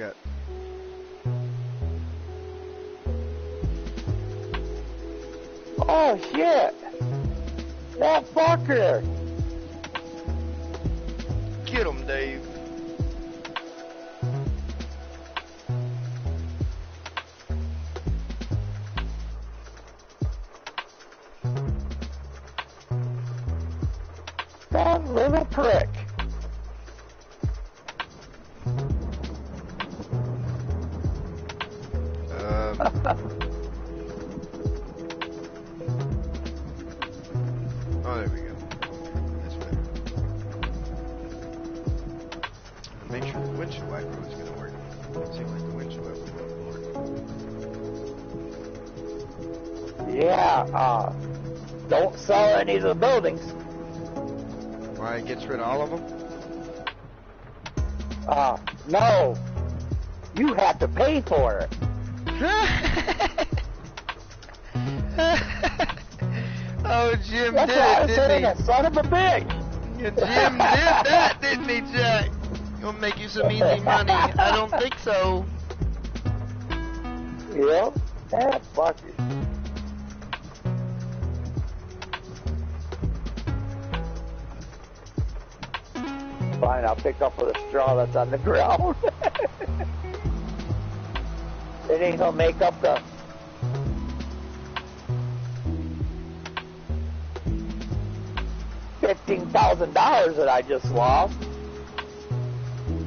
forgot. Oh shit! That fucker! Get him, Dave. That little prick. Oh, there we go. That's better. Make sure the windshield wiper is going to work. Seems like the windshield wiper won't work. Yeah, don't sell any of the buildings. Why, it gets rid of all of them? No. You have to pay for it. Oh, Jim That's did what I it, was saying, didn't that son of a bitch. he? Yeah, Jim did that, didn't he, Jack? Gonna make you some easy money. I don't think so. Yep, that fucker. Fine, I'll pick up with a straw that's on the ground. It ain't gonna make up the $15,000 that I just lost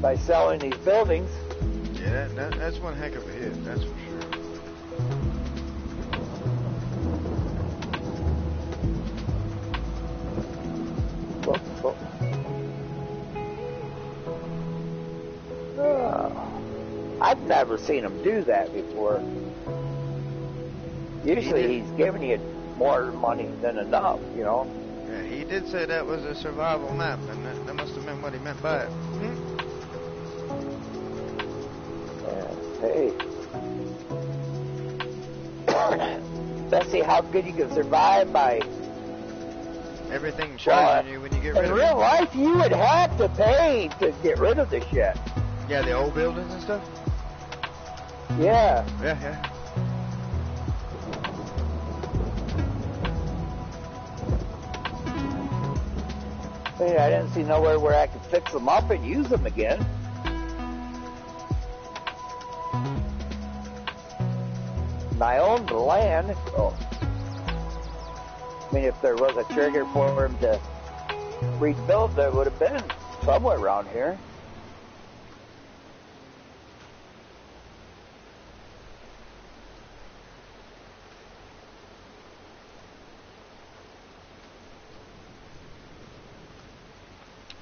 by selling these buildings. Yeah, that's one heck of a hit, that's for sure. I've never seen him do that before. Usually he's giving you more money than enough, you know. Yeah, he did say that was a survival map, and that must have been what he meant by it. Yeah, hey. Let's see how good you can survive by... Everything charging you when you get rid in of real it. life, you would have to pay to get rid of the shit. Yeah, the old buildings and stuff? Yeah. Yeah. Hey, I didn't see nowhere where I could fix them up and use them again. And I owned the land, so... I mean, if there was a trigger for him to rebuild, there would have been somewhere around here.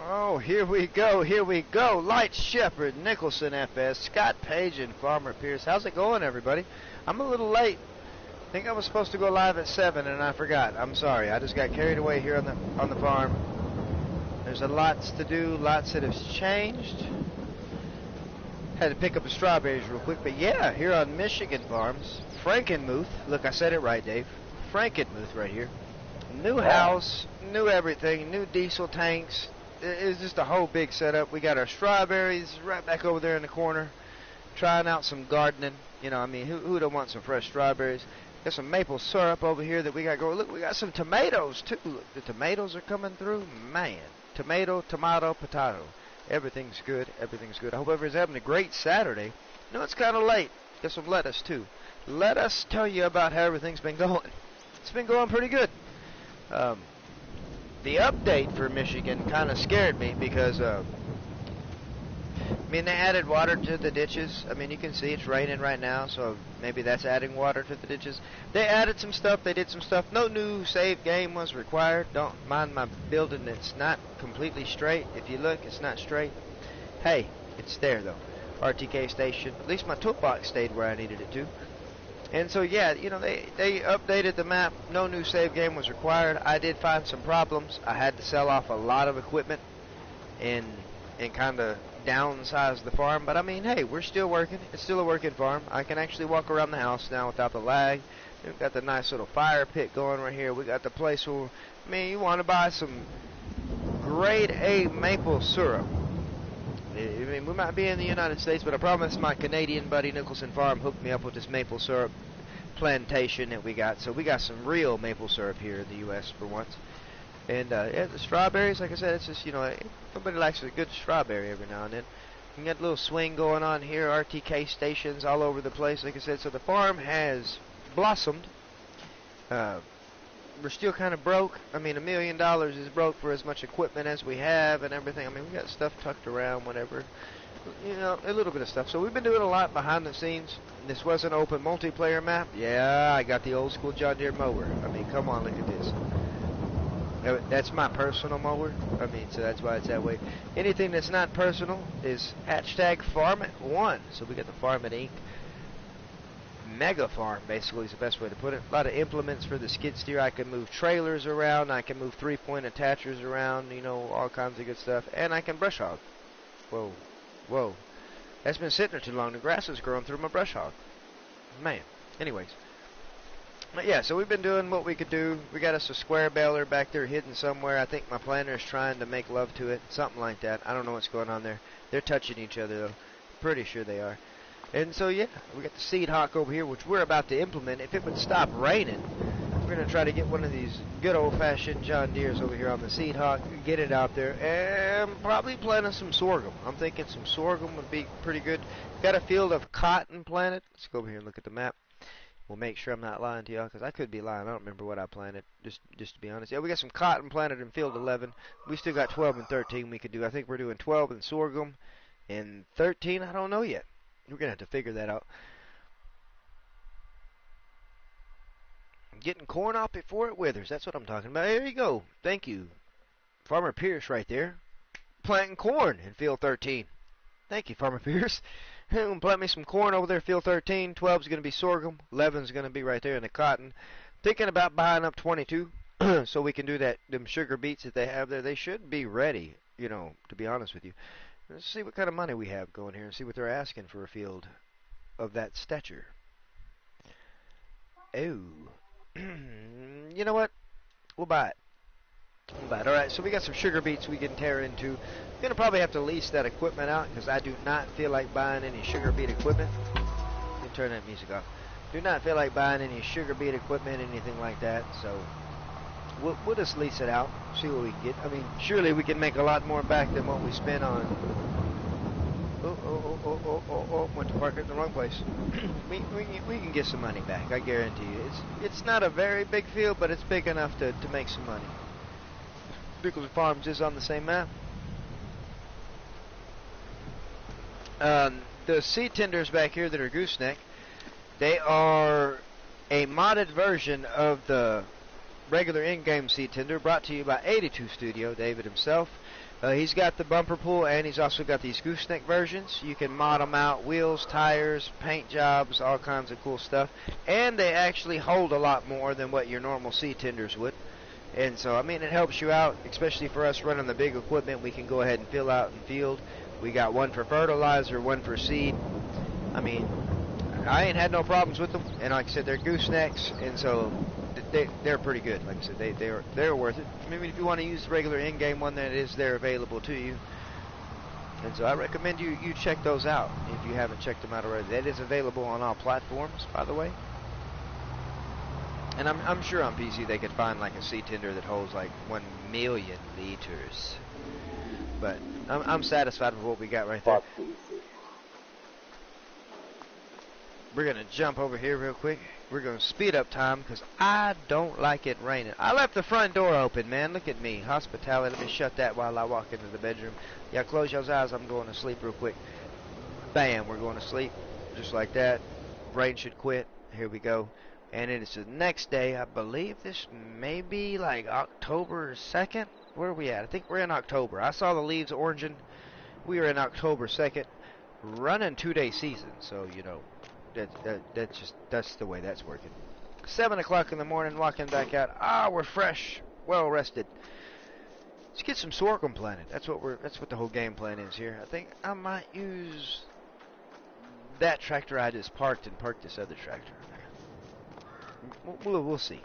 Oh, here we go. Light Shepherd, Nicholson FS, Scott Page, and Farmer Pierce. How's it going, everybody? I'm a little late. I think I was supposed to go live at 7, and I forgot. I'm sorry. I just got carried away here on the farm. There's a lots to do, lots that have changed. Had to pick up the strawberries real quick, but yeah, here on Michigan Farms, Frankenmuth. Look, I said it right, Dave. Frankenmuth right here. New house, new everything, new diesel tanks. It's just a whole big setup. We got our strawberries right back over there in the corner, trying out some gardening. You know, I mean, who don't want some fresh strawberries? Got some maple syrup over here that we got going. Look, we got some tomatoes too. Look, the tomatoes are coming through. Man, tomato, potato. Everything's good. Everything's good. I hope everyone's having a great Saturday. No, it's kind of late. Got some lettuce too. Let us tell you about how everything's been going. It's been going pretty good. The update for Michigan kind of scared me because, I mean, they added water to the ditches. I mean, you can see it's raining right now, so maybe that's adding water to the ditches. They added some stuff. They did some stuff. No new save game was required. Don't mind my building. It's not completely straight. If you look, it's not straight. Hey, it's there, though. RTK station. At least my toolbox stayed where I needed it to. And so, yeah, you know, they updated the map. No new save game was required. I did find some problems. I had to sell off a lot of equipment and kind of downsize the farm. But, I mean, hey, we're still working. It's still a working farm. I can actually walk around the house now without the lag. We've got the nice little fire pit going right here. We got the place where, I mean, you want to buy some grade A maple syrup. I mean, we might be in the United States, but I promise my Canadian buddy Nicholson Farm hooked me up with this maple syrup plantation that we got. So we got some real maple syrup here in the U.S. for once. And yeah, the strawberries, like I said, it's just, you know, nobody likes a good strawberry every now and then. You got a little swing going on here, RTK stations all over the place, like I said. So the farm has blossomed. We're still kind of broke. I mean, $1 million is broke for as much equipment as we have and everything. I mean, we got stuff tucked around, whatever. You know, a little bit of stuff. So we've been doing a lot behind the scenes. This was an open multiplayer map. Yeah, I got the old school John Deere mower. I mean, come on, look at this. That's my personal mower. I mean, so that's why it's that way. Anything that's not personal is hashtag Farmmit1. So we got the Farmmit Inc. Mega farm, basically, is the best way to put it. A lot of implements for the skid steer. I can move trailers around. I can move 3-point attachers around. You know, all kinds of good stuff. And I can brush hog. Whoa, whoa. That's been sitting there too long. The grass is growing through my brush hog. Man. Anyways. But yeah, so we've been doing what we could do. We got us a square baler back there hidden somewhere. I think my planter is trying to make love to it. Something like that. I don't know what's going on there. They're touching each other, though. Pretty sure they are. And so, yeah, we got the seed hawk over here, which we're about to implement. If it would stop raining, we're going to try to get one of these good old-fashioned John Deeres over here on the seed hawk, get it out there, and probably plant some sorghum. I'm thinking some sorghum would be pretty good. Got a field of cotton planted. Let's go over here and look at the map. We'll make sure I'm not lying to y'all, because I could be lying. I don't remember what I planted, just to be honest. Yeah, we got some cotton planted in field 11. We still got 12 and 13 we could do. I think we're doing 12 in sorghum, and 13, I don't know yet. We're going to have to figure that out. Getting corn off before it withers. That's what I'm talking about. There you go. Thank you. Farmer Pierce right there. Planting corn in field 13. Thank you, Farmer Pierce. Plant me some corn over there, field 13. 12 is going to be sorghum. 11 is going to be right there in the cotton. Thinking about buying up 22 so we can do that. Them sugar beets that they have there, they should be ready, you know, to be honest with you. Let's see what kind of money we have going here and see what they're asking for a field of that stature. Oh. You know what? We'll buy it. But alright, so we got some sugar beets we can tear into. Gonna probably have to lease that equipment out because I do not feel like buying any sugar beet equipment. Let me turn that music off. Do not feel like buying any sugar beet equipment, anything like that. So we'll just lease it out, see what we can get. I mean, surely we can make a lot more back than what we spent on. Oh, went to park it in the wrong place. we can get some money back, I guarantee you. It's not a very big field, but it's big enough to make some money. Nicholson Farms is on the same map. The seed tenders back here that are gooseneck, they are a modded version of the regular in-game seed tender brought to you by 82 Studio, David himself. He's got the bumper pull and he's also got these gooseneck versions. You can mod them out, wheels, tires, paint jobs, all kinds of cool stuff. And they actually hold a lot more than what your normal seed tenders would. And so, I mean, it helps you out, especially for us running the big equipment. We can go ahead and fill out in field. We got one for fertilizer, one for seed. I mean, I ain't had no problems with them. And like I said, they're goosenecks, and so they're pretty good. Like I said, they're worth it. Maybe if you want to use the regular in-game one, that is there available to you. And so I recommend you check those out if you haven't checked them out already. That is available on all platforms, by the way. And I'm sure on PC they could find like a seed tender that holds like 1 million liters. But I'm satisfied with what we got right there. We're going to jump over here real quick. We're going to speed up time because I don't like it raining. I left the front door open, man. Look at me. Hospitality. Let me shut that while I walk into the bedroom. Yeah, close your eyes. I'm going to sleep real quick. Bam, we're going to sleep. Just like that. Rain should quit. Here we go. And it is the next day. I believe this may be like October 2nd. Where are we at? I think we're in October. I saw the leaves oranging. We are in October 2nd. Running 2-day season. So, you know, that's the way that's working. 7 o'clock in the morning, walking back out. Ah, we're fresh, well rested. Let's get some sorghum planted. That's what the whole game plan is here. I think I might use that tractor I just parked and park this other tractor. We'll see.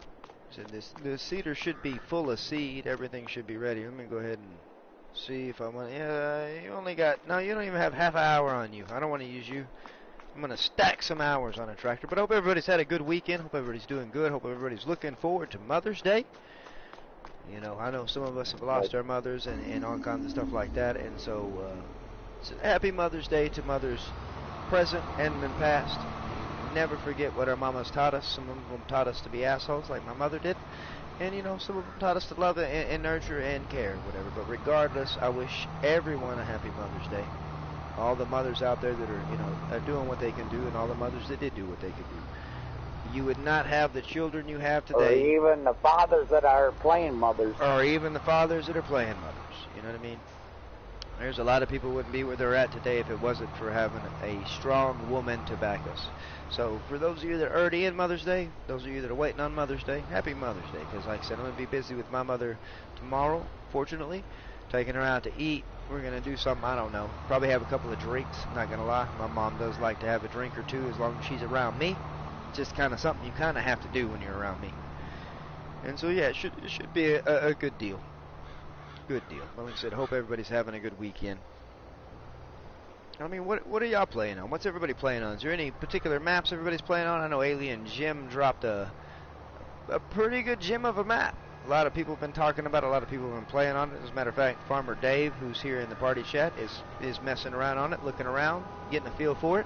So the seeder should be full of seed. Everything should be ready. Let me go ahead and See if I want. Yeah, you only got. No, you don't even have half an hour on you. I don't want to use you. I'm gonna stack some hours on a tractor. But I hope everybody's had a good weekend. Hope everybody's doing good. Hope everybody's looking forward to Mother's Day. You know, I know some of us have lost our mothers and all kinds of stuff like that. And so happy Mother's Day to mothers present and in past. Never forget what our mamas taught us. Some of them taught us to be assholes, like my mother did. And, you know, some of them taught us to love and nurture and care, whatever. But regardless, I wish everyone a happy Mother's Day. All the mothers out there that are, you know, are doing what they can do, and all the mothers that did do what they could do. You would not have the children you have today. Or even the fathers that are playing mothers. Or even the fathers that are playing mothers. You know what I mean? There's a lot of people wouldn't be where they're at today if it wasn't for having a strong woman to back us. So for those of you that are already in Mother's Day, those of you that are waiting on Mother's Day, happy Mother's Day. Because like I said, I'm going to be busy with my mother tomorrow, fortunately. Taking her out to eat. We're going to do something, I don't know. Probably have a couple of drinks, I'm not going to lie. My mom does like to have a drink or two as long as she's around me. It's just kind of something you kind of have to do when you're around me. And so yeah, it should be a good deal. Good deal. Like I said, hope everybody's having a good weekend. I mean, what are y'all playing on? What's everybody playing on? Is there any particular maps everybody's playing on? I know Alien Jim dropped a pretty good gem of a map. A lot of people have been talking about it. A lot of people have been playing on it. As a matter of fact, Farmer Dave, who's here in the party chat, is messing around on it, looking around, getting a feel for it.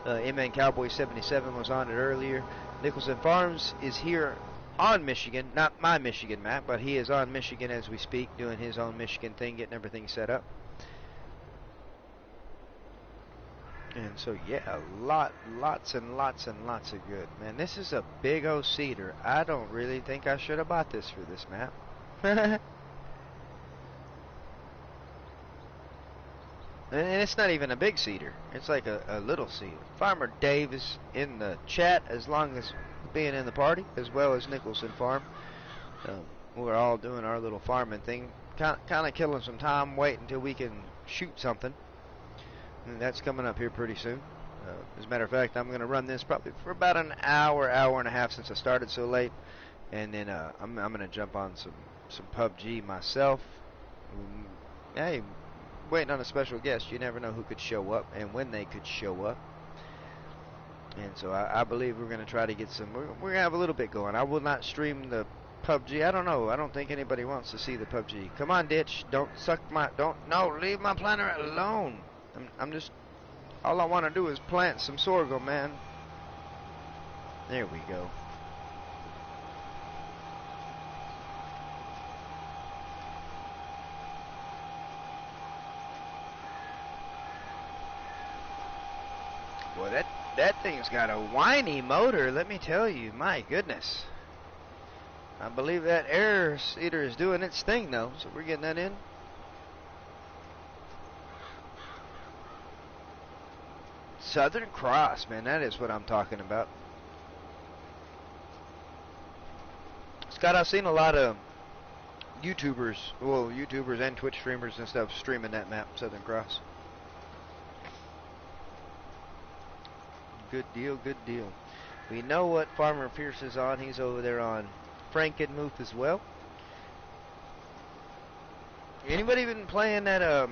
M-Man Cowboy 77 was on it earlier. Nicholson Farms is here on Michigan, not my Michigan map, but he is on Michigan as we speak, doing his own Michigan thing, getting everything set up. And so, yeah, lots and lots and lots of good. Man, this is a big old cedar. I don't really think I should have bought this for this map. And it's not even a big cedar. It's like a little cedar. Farmer Dave is in the chat as long as being in the party, as well as Nicholson Farm. We're all doing our little farming thing. Kind of killing some time, waiting until we can shoot something. And that's coming up here pretty soon. As a matter of fact, I'm going to run this probably for about an hour and a half since I started so late. And then I'm going to jump on some PUBG myself. Hey, waiting on a special guest. You never know who could show up and when they could show up. And so I believe we're going to try to get some. We're going to have a little bit going. I will not stream the PUBG. I don't know. I don't think anybody wants to see the PUBG. Come on, Ditch. Don't suck my. No, leave my planter alone. I'm just. All I want to do is plant some sorghum, man. There we go. Boy, that thing's got a whiny motor, let me tell you. My goodness. I believe that air seeder is doing its thing, though. So we're getting that in. Southern Cross, man, that is what I'm talking about. Scott, I've seen a lot of YouTubers and Twitch streamers and stuff streaming that map, Southern Cross. Good deal, good deal. We know what Farmer Pierce is on. He's over there on Frankenmuth as well. Anybody been playing that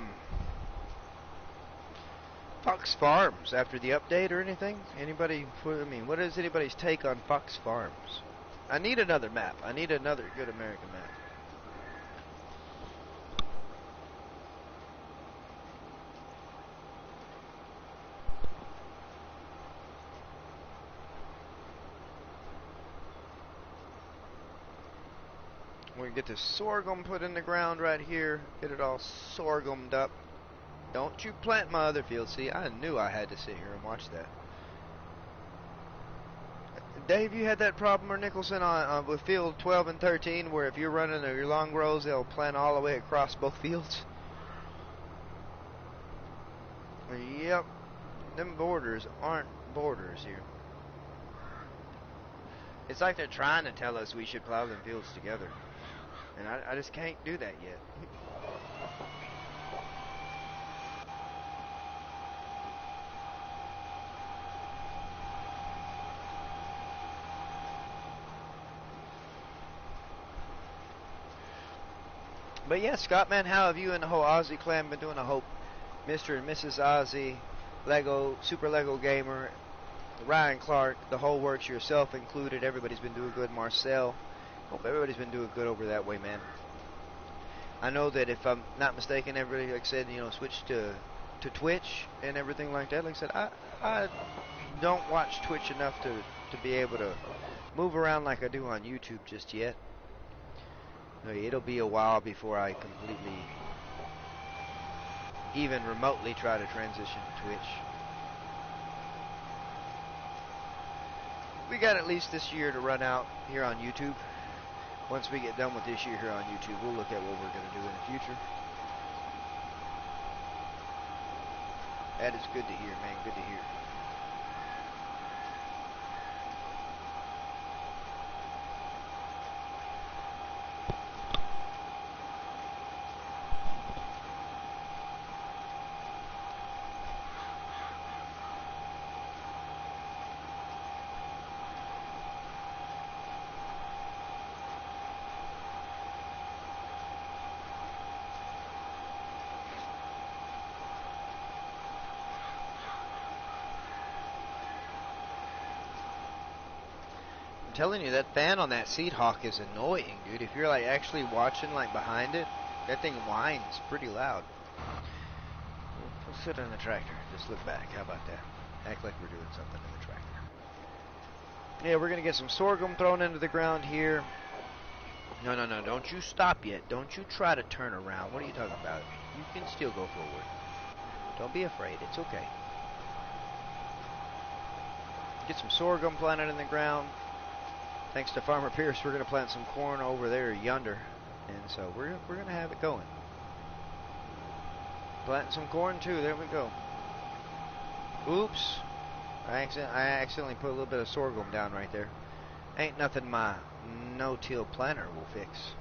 Fox Farms after the update or anything? Anybody? I mean, what is anybody's take on Fox Farms? I need another map. I need another good American map. We get this sorghum put in the ground right here. Get it all sorghumed up. Don't you plant my other field. See, I knew I had to sit here and watch that. Dave, you had that problem, or Nicholson, on with field 12 and 13, where if you're running your long rows, they'll plant all the way across both fields? Yep. Them borders aren't borders here. It's like they're trying to tell us we should plow them fields together. And I just can't do that yet. But yeah, Scott, man, how have you and the whole Aussie clan been doing? I hope Mr. and Mrs. Aussie, Lego, Super Lego Gamer, Ryan Clark, the whole works, yourself included, everybody's been doing good. Marcel, hope everybody's been doing good over that way, man. I know that if I'm not mistaken, everybody, like I said, you know, switched to Twitch and everything like that. Like I said, I don't watch Twitch enough to be able to move around like I do on YouTube just yet. It'll be a while before I completely, even remotely, try to transition to Twitch. We got at least this year to run out here on YouTube. Once we get done with this year here on YouTube, we'll look at what we're going to do in the future. That is good to hear, man. Good to hear. Telling you, that fan on that Seed Hawk is annoying, dude. If you're like actually watching like behind it, that thing whines pretty loud. We'll sit on the tractor. Just look back. How about that? Act like we're doing something in the tractor. Yeah, we're gonna get some sorghum thrown into the ground here. No, don't you stop yet. Don't you try to turn around. What are you talking about? You can still go forward. Don't be afraid. It's okay. Get some sorghum planted in the ground. Thanks to Farmer Pierce, we're going to plant some corn over there yonder, and so we're going to have it going. Planting some corn too. There we go. Oops, I accidentally put a little bit of sorghum down right there. Ain't nothing my no-till planter will fix.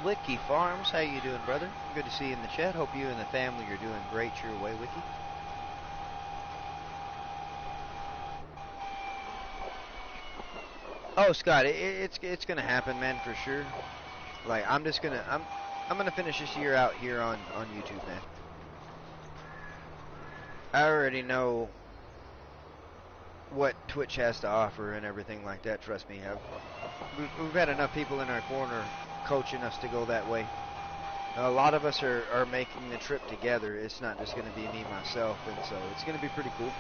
Wiki Farms, how you doing, brother? Good to see you in the chat. Hope you and the family are doing great your way, Wiki. Oh, Scott, it's gonna happen, man, for sure. Like I'm gonna finish this year out here on YouTube, man. I already know what Twitch has to offer and everything like that. Trust me, we've had enough people in our corner coaching us to go that way. A lot of us are making the trip together. It's not just going to be me, myself, and so it's going to be pretty cool.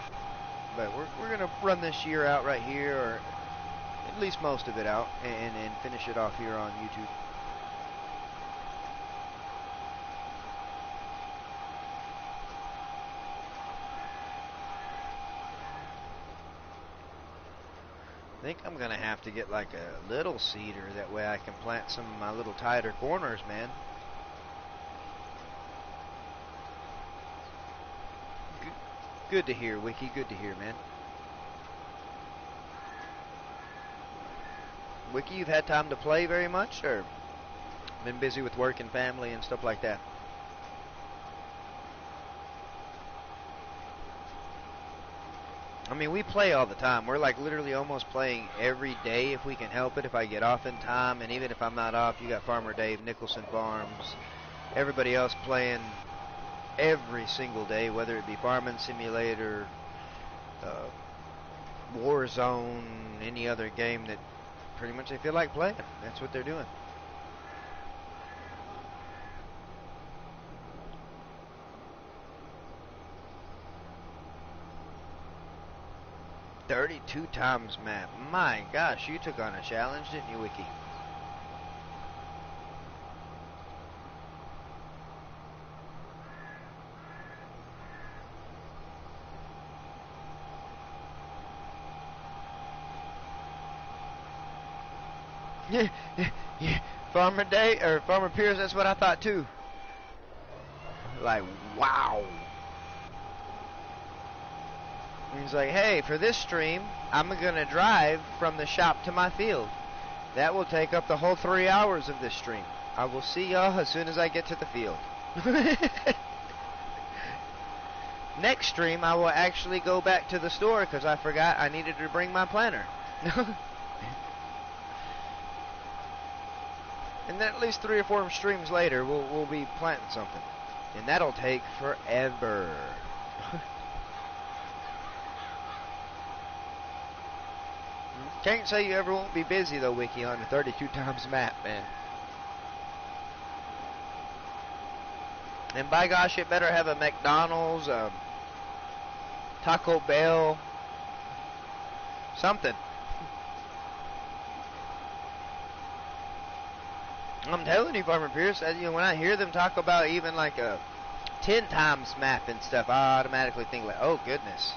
But we're going to run this year out right here, or at least most of it out, and finish it off here on YouTube. I think I'm going to have to get like a little seeder. That way I can plant some of my little tighter corners, man. Good to hear, Wiki. Good to hear, man. Wiki, you've had time to play very much, or been busy with work and family and stuff like that? I mean, we play all the time. We're like literally almost playing every day if we can help it, if I get off in time. And even if I'm not off, you got Farmer Dave, Nicholson Farms, everybody else playing every single day, whether it be Farming Simulator, Warzone, any other game that pretty much they feel like playing. That's what they're doing. "32 times map. My gosh, you took on a challenge, didn't you, Wiki?" Yeah, Farmer Day or Farmer Pierce, that's what I thought too. Like, wow. He's like, hey, for this stream, I'm going to drive from the shop to my field. That will take up the whole 3 hours of this stream. I will see y'all as soon as I get to the field. Next stream, I will actually go back to the store because I forgot I needed to bring my planter. And then at least 3 or 4 streams later, we'll be planting something. And that'll take forever. Can't say you ever won't be busy though, Wiki, on the 32 times map, man. And by gosh, it better have a McDonald's, Taco Bell, something. I'm telling you, Farmer Pierce, when I hear them talk about even like a 10 times map and stuff, I automatically think like, oh goodness,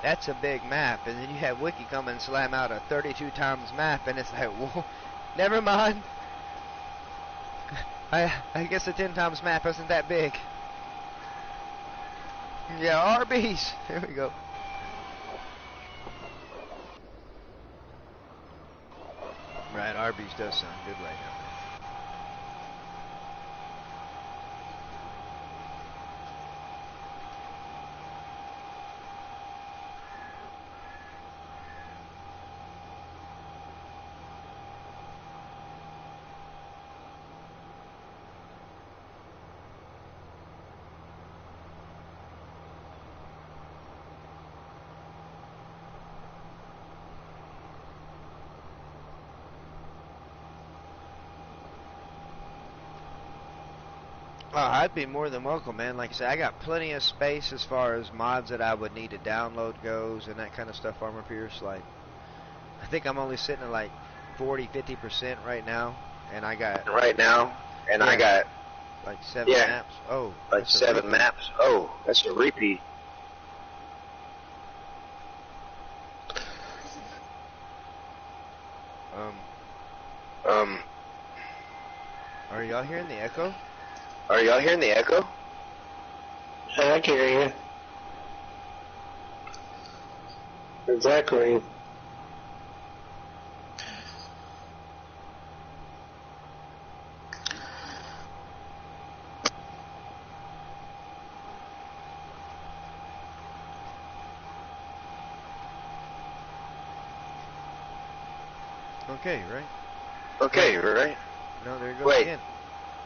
that's a big map. And then you have Wiki come and slam out a 32 times map, and it's like, whoa, never mind. I guess a 10 times map isn't that big. Yeah, Arby's. Here we go. Right, Arby's does sound good right now. Oh, I'd be more than welcome, man. Like I said, I got plenty of space as far as mods that I would need to download goes and that kind of stuff, Farmer Pierce. Like, I think I'm only sitting at like 40-50% right now, and I got like 7 maps. Oh, like 7 maps. Oh, that's a repeat. Are y'all hearing the echo? Are y'all hearing the echo? I can hear you. Exactly. Okay, right? Okay, right? No, there it goes again.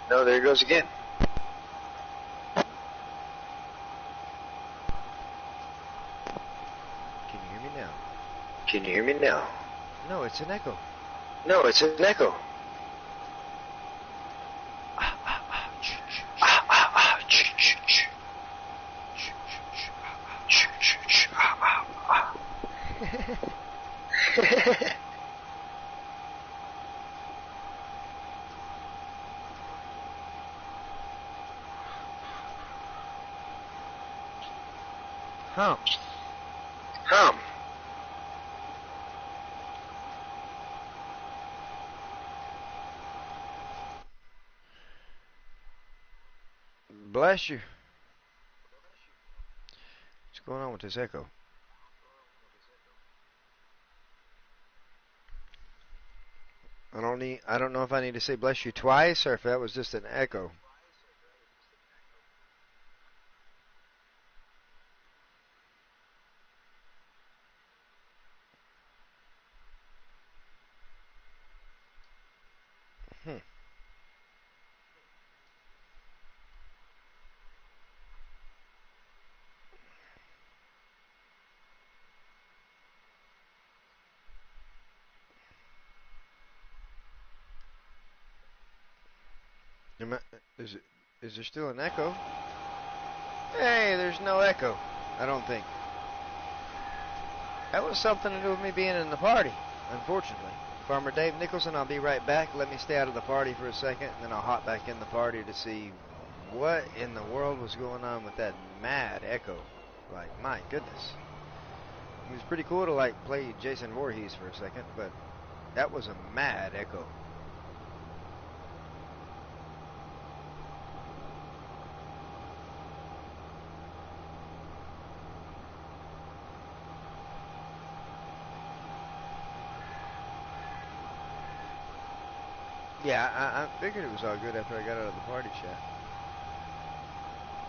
No, there it goes again. Can you hear me now? Can you hear me now? No, it's an echo. No, it's an echo. Hum. Hum. Bless you. What's going on with this echo? I don't know if I need to say bless you twice or if that was just an echo. Is there still an echo? Hey, there's no echo. I don't think. That was something to do with me being in the party, unfortunately. Farmer Dave Nicholson, I'll be right back. Let me stay out of the party for a second, and then I'll hop back in the party to see what in the world was going on with that mad echo. Like, my goodness. It was pretty cool to, like, play Jason Voorhees for a second, but that was a mad echo. Yeah, I figured it was all good after I got out of the party chat.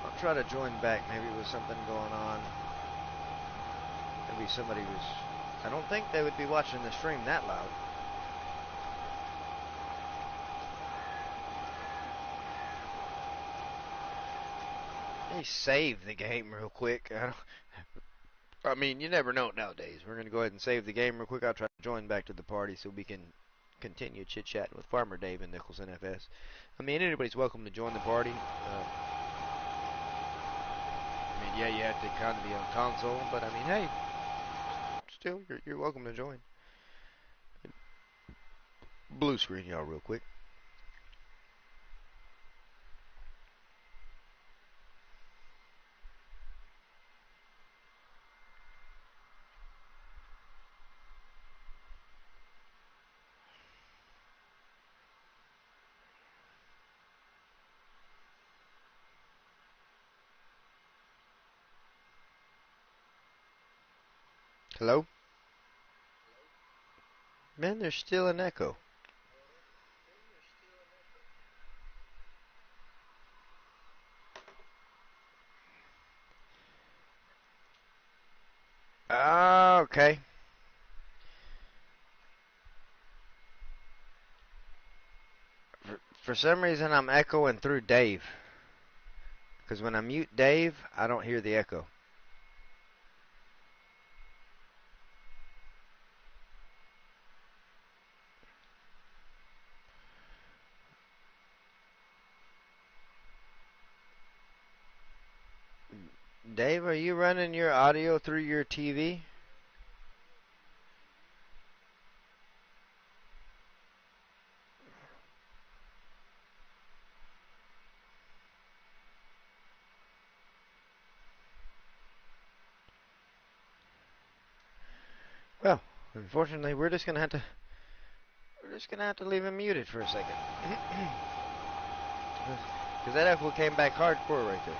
I'll try to join back. Maybe it was something going on. Maybe somebody was... I don't think they would be watching the stream that loud. Let me save the game real quick. I mean, you never know nowadays. We're going to go ahead and save the game real quick. I'll try to join back to the party so we can continue chit-chatting with Farmer Dave and Nicholson FS. I mean, anybody's welcome to join the party. I mean, yeah, you have to kind of be on console, but I mean, hey, still, you're welcome to join. Blue screen y'all real quick. Hello? Man, there's still an echo. Ah, okay. For some reason, I'm echoing through Dave. Because when I mute Dave, I don't hear the echo. Dave, are you running your audio through your TV? Well, unfortunately, we're just gonna have to leave him muted for a second. Because that echo came back hardcore right there.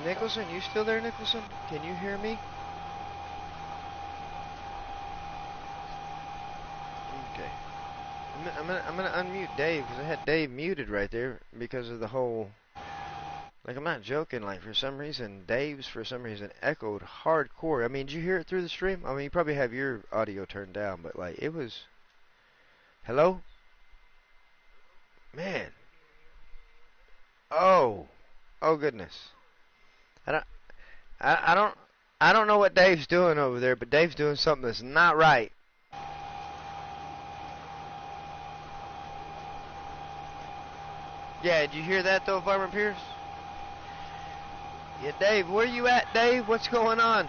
Nicholson, you still there, Nicholson? Can you hear me? Okay. I'm gonna unmute Dave because I had Dave muted right there because of the whole. Like, I'm not joking. Like, for some reason, Dave's for some reason echoed hardcore. I mean, did you hear it through the stream? I mean, you probably have your audio turned down, but like, it was. Hello? Man. Oh. Oh goodness. I don't. I don't. I don't know what Dave's doing over there, but Dave's doing something that's not right. Yeah, did you hear that though, Farmer Pierce? Yeah, Dave, where you at, Dave? What's going on?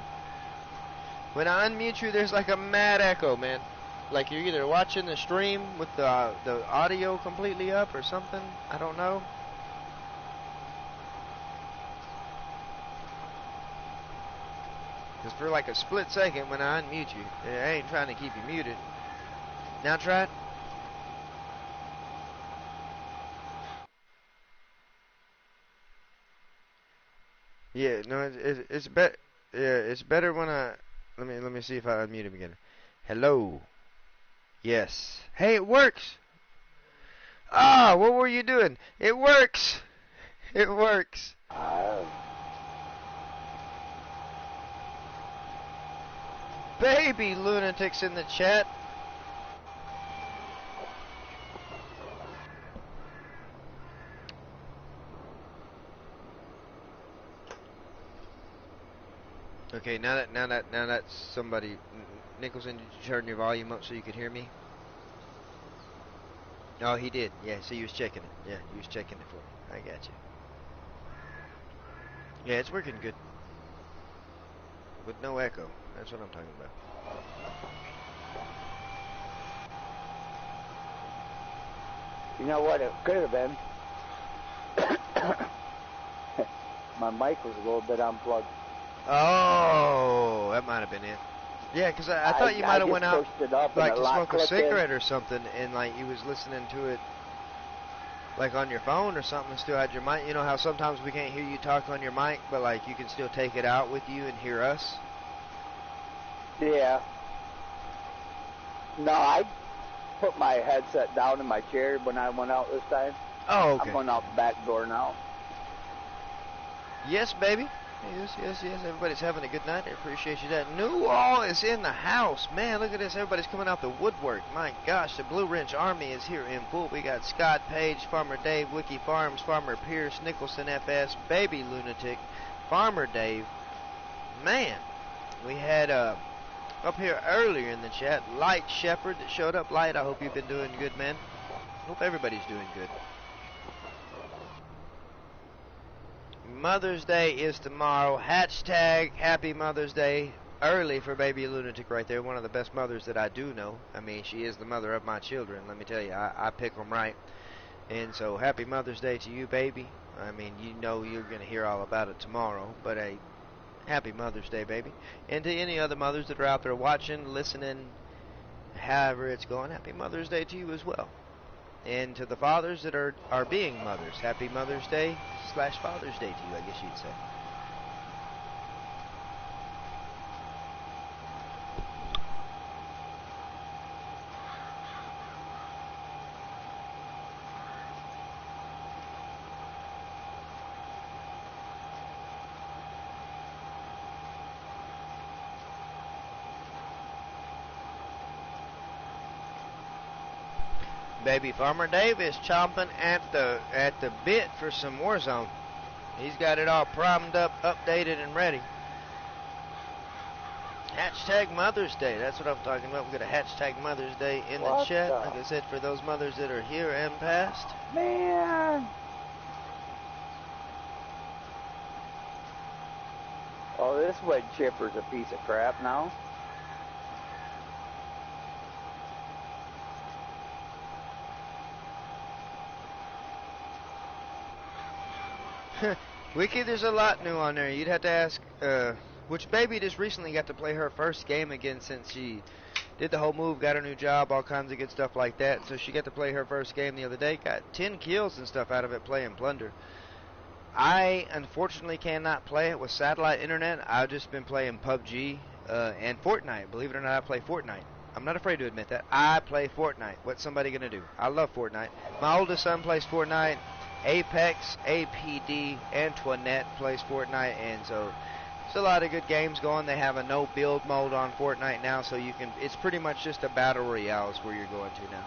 When I unmute you, there's like a mad echo, man. Like you're either watching the stream with the audio completely up or something. I don't know. Because for like a split second when I unmute you, I ain't trying to keep you muted. Now try it. Yeah, no, it's better. Yeah, it's better when I let me see if I unmute him again. Hello. Yes. Hey, it works. Ah, what were you doing? It works. It works. Baby lunatics in the chat. Okay, now that somebody, Nicholson, did you turn your volume up so you could hear me? Oh, he did. Yeah, so he was checking it. Yeah, he was checking it for me. I got you. Yeah, it's working good. With no echo. That's what I'm talking about. You know what it could have been? My mic was a little bit unplugged. Oh, that might have been it. Yeah, because I thought you might have went out like to smoke a cigarette or something, and like you was listening to it like on your phone or something and still had your mic. You know how sometimes we can't hear you talk on your mic, but like you can still take it out with you and hear us? Yeah. No, I put my headset down in my chair when I went out this time. Oh, okay. I'm going out the back door now. Yes, baby. Yes. Everybody's having a good night. I appreciate you that. New All is in the house. Man, look at this. Everybody's coming out the woodwork. My gosh, the Blue Wrench Army is here in full. We got Scott Page, Farmer Dave, Wiki Farms, Farmer Pierce, Nicholson FS, Baby Lunatic, Farmer Dave. Man, we had up here earlier in the chat, Light Shepherd that showed up. Light, I hope you've been doing good, man. Hope everybody's doing good. Mother's Day is tomorrow. Hashtag Happy Mother's Day. Early for Baby Lunatic right there. One of the best mothers that I do know. I mean, she is the mother of my children. Let me tell you, I pick them right. And so, Happy Mother's Day to you, baby. I mean, you know you're going to hear all about it tomorrow. But a Happy Mother's Day, baby. And to any other mothers that are out there watching, listening, however it's going, Happy Mother's Day to you as well. And to the fathers that are being mothers, Happy Mother's Day / Father's Day to you, I guess you'd say. Baby Farmer Dave is chomping at the bit for some Warzone. He's got it all primed up, updated, and ready. Hashtag Mother's Day. That's what I'm talking about. We've got a hashtag Mother's Day in the chat. Like I said, for those mothers that are here and past. Man. Oh, this wood chipper's a piece of crap now. Wiki, there's a lot new on there. You'd have to ask, which Baby just recently got to play her first game again since she did the whole move, got her new job, all kinds of good stuff like that. So she got to play her first game the other day, got 10 kills and stuff out of it playing Plunder. I unfortunately cannot play it with satellite internet. I've just been playing PUBG and Fortnite. Believe it or not, I play Fortnite. I'm not afraid to admit that. I play Fortnite. What's somebody gonna do? I love Fortnite. My oldest son plays Fortnite. Apex, APD, Antoinette plays Fortnite, and so there's a lot of good games going. They have a no build mode on Fortnite now, so you can. It's pretty much just a battle royale is where you're going to now.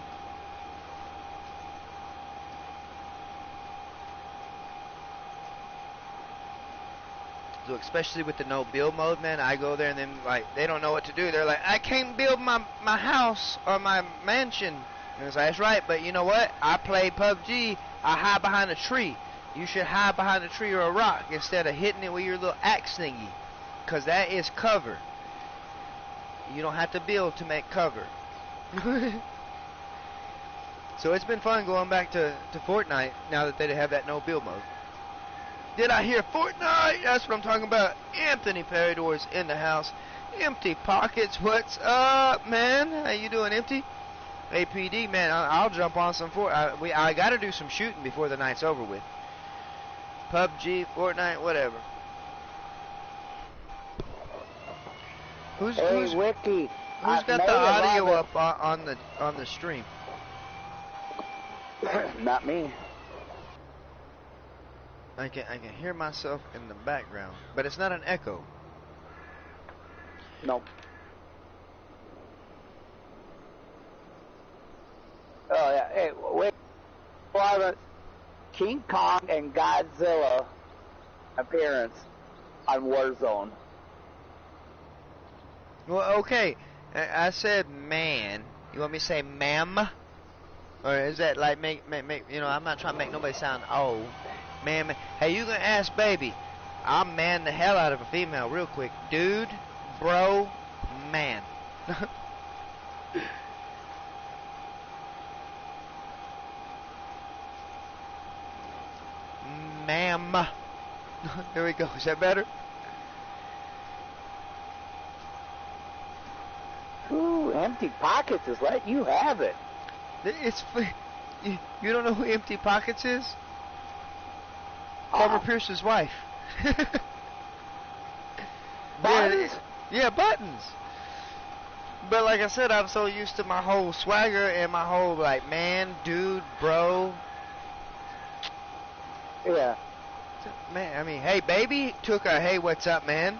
So especially with the no build mode, man, I go there and then like they don't know what to do. They're like, I can't build my house or my mansion. And it's like, that's right, but you know what? I play PUBG. I hide behind a tree. You should hide behind a tree or a rock instead of hitting it with your little axe thingy, cause that is cover. You don't have to build to make cover. So it's been fun going back to Fortnite now that they have that no build mode. Did I hear Fortnite? That's what I'm talking about. Anthony Peridor's in the house. Empty Pockets, what's up, man? How you doing, Empty? APD, man, I'll jump on some I got to do some shooting before the night's over with. PUBG, Fortnite, whatever. Who's Wiki. Who's got the audio up on the stream? Not me. I can hear myself in the background, but it's not an echo. Nope. Oh yeah. Hey, wait. King Kong and Godzilla appearance on Warzone. Well, okay. I said man. You want me to say ma'am? Or is that like make you know, I'm not trying to make nobody sound old. Man, hey, you gonna ask baby? I'll man the hell out of a female real quick. Dude, bro, man. Ma'am. There we go. Is that better? Ooh, Empty Pockets is letting you have it. It's you don't know who Empty Pockets is? Farmer Pierce's wife. Buttons? Yeah, Buttons. But like I said, I'm so used to my whole swagger and my whole like man, dude, bro. Yeah. Man, I mean, hey, baby took a hey, what's up, man?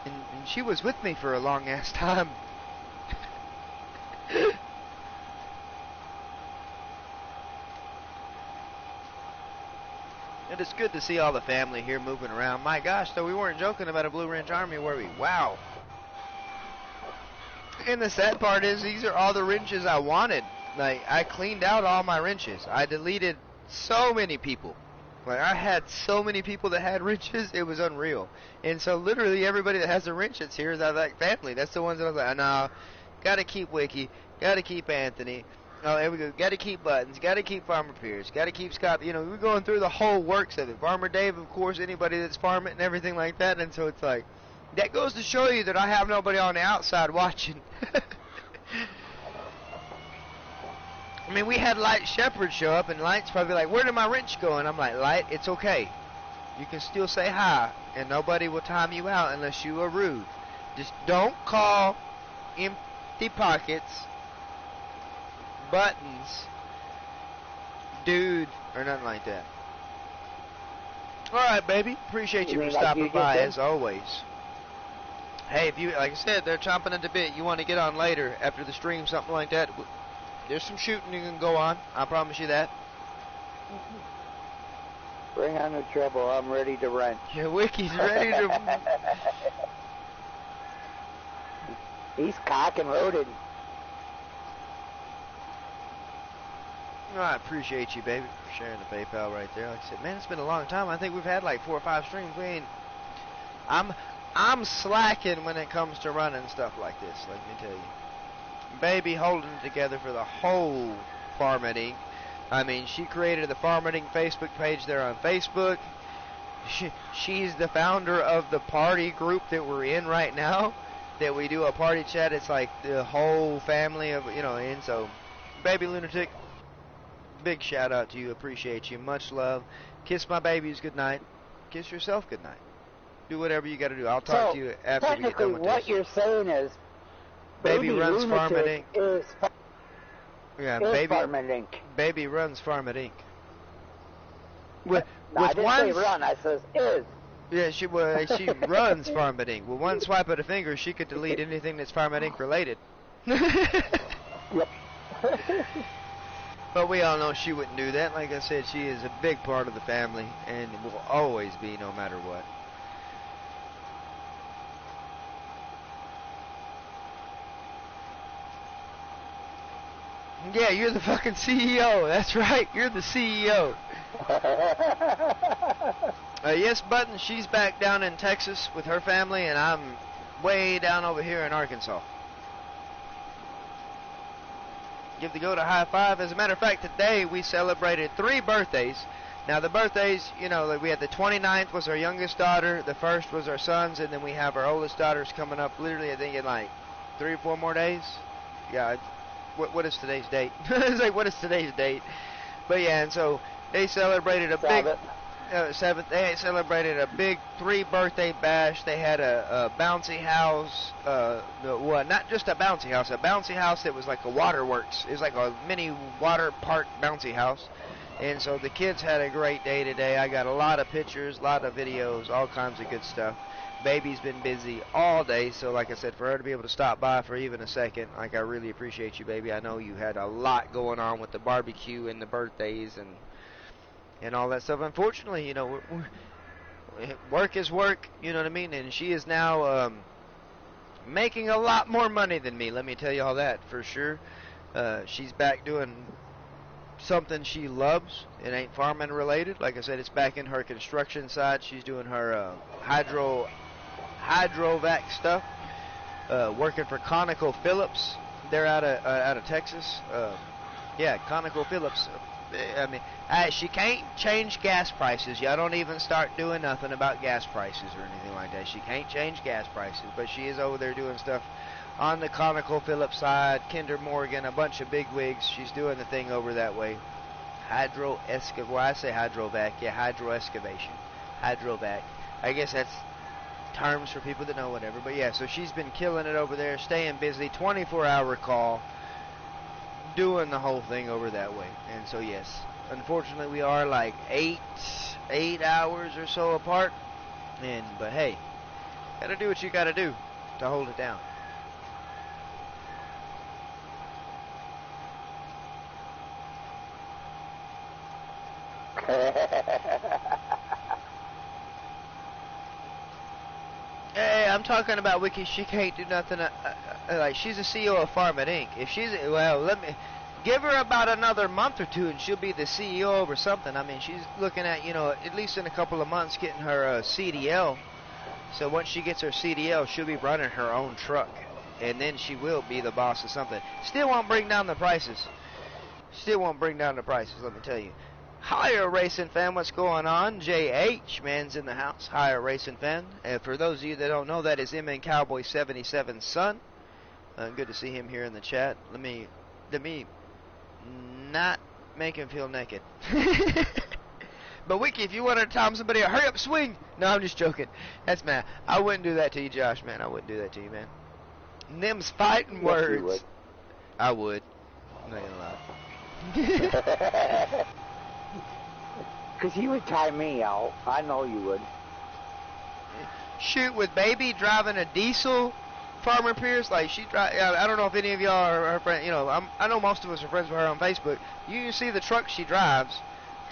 And she was with me for a long ass time. And it's good to see all the family here moving around. My gosh, though, we weren't joking about a Blue Ridge Army, were we? Wow. And the sad part is, these are all the wrenches I wanted. Like, I cleaned out all my wrenches. I deleted so many people. Like, I had so many people that had wrenches, it was unreal. And so, literally, everybody that has a wrench that's here is like family. That's the ones that I was like, no, gotta keep Wiki, gotta keep Anthony. Oh, there we go. Got to keep Buttons. Got to keep Farmer Pierce. Got to keep Scott. You know, we're going through the whole works of it. Farmer Dave, of course, anybody that's Farmmit and everything like that. And so it's like, that goes to show you that I have nobody on the outside watching. I mean, we had Light Shepherd show up, and Light's probably like, where did my wrench go? And I'm like, Light, it's okay. You can still say hi, and nobody will time you out unless you are rude. Just don't call Empty Pockets Buttons, dude, or nothing like that. Alright, baby. Appreciate you for stopping by, as always. Hey, if you, like I said, they're chomping at the bit. You want to get on later, after the stream, something like that, there's some shooting you can go on. I promise you that. Bring on the trouble. I'm ready to wrench. Yeah, Wiki's ready to... He's cock and loaded. Oh, I appreciate you, baby, for sharing the PayPal right there. Like I said, man, it's been a long time. I think we've had like 4 or 5 streams. I'm slacking when it comes to running stuff like this, let me tell you. Baby holding it together for the whole Farmmit. I mean, she created the Farmmit Facebook page there on Facebook. She's the founder of the party group that we're in right now, that we do a party chat. It's like the whole family of, you know, and so, Baby Lunatic, big shout out to you. Appreciate you. Much love. Kiss my babies good night. Kiss yourself good night. Do whatever you got to do. I'll talk to you after we get done with this. What you're saying is, Baby runs Farmmit Inc. Is Yeah, is baby. Farmmit Inc. Baby runs Farmmit Inc. With No, I with didn't one. say run. I says is. Yeah, she runs Farmmit Inc. With one swipe of the finger, she could delete anything that's Farmmit Inc. related. Yep. But we all know she wouldn't do that. Like I said, she is a big part of the family and will always be, no matter what. Yeah, you're the fucking CEO. That's right. You're the CEO. Yes, Button, she's back down in Texas with her family, and I'm way down over here in Arkansas. Give the goat a high five. As a matter of fact, today we celebrated 3 birthdays. Now, the birthdays, you know, like we had the 29th was our youngest daughter, the 1st was our son's, and then we have our oldest daughters coming up literally, I think, in like 3 or 4 more days. Yeah, what is today's date? It's like, what is today's date? But yeah, and so they celebrated a big 7th. They celebrated a big 3 birthday bash. They had a bouncy house. Well, not just a bouncy house that was like a waterworks. It was like a mini water park bouncy house. And so the kids had a great day today. I got a lot of pictures, a lot of videos, all kinds of good stuff. Baby's been busy all day, so like I said, for her to be able to stop by for even a second, like, I really appreciate you, baby. I know you had a lot going on with the barbecue and the birthdays and all that stuff. Unfortunately, you know, work is work, you know what I mean? And she is now making a lot more money than me, let me tell you all that for sure. She's back doing something she loves. It ain't farming related. Like I said, it's back in her construction side. She's doing her hydrovac stuff, working for ConocoPhillips. They're out of Texas. Yeah, ConocoPhillips. I mean, she can't change gas prices. Y'all don't even start doing nothing about gas prices or anything like that. She can't change gas prices, but she is over there doing stuff on the ConocoPhillips side. Kinder Morgan, a bunch of big wigs. She's doing the thing over that way. Well, I say hydrovac. Yeah, hydro-excavation. Hydrovac. I guess that's terms for people that know whatever. But yeah, so she's been killing it over there, staying busy, 24-hour call, doing the whole thing over that way. And so yes, unfortunately we are like 8 hours or so apart. But hey, gotta do what you gotta do to hold it down. Hey, I'm talking about Wiki. She can't do nothing. Like, she's a CEO of Farmmit Inc. If she's, well, let me give her about another month or 2, and she'll be the CEO over something. I mean, she's looking at, you know, at least in a couple of months, getting her CDL. So once she gets her CDL, she'll be running her own truck, and then she will be the boss of something. Still won't bring down the prices. Still won't bring down the prices. Let me tell you. Hiya, Racing Fan, what's going on? JH, man's in the house. Hiya, Racing Fan. And for those of you that don't know, that is MN Cowboy 77's son. Good to see him here in the chat. Let me not make him feel naked. But Wiki, if you want to tell somebody, hurry up, swing. No, I'm just joking. That's mad. I wouldn't do that to you, Josh, man. I wouldn't do that to you, man. Them's fighting words. You would. I would. I'm not gonna lie. Because you would tie me out. I know you would. Shoot, with baby driving a diesel, Farmer Pierce, like she drive. I don't know if any of y'all are her friends. You know, I know most of us are friends with her on Facebook. You see the truck she drives.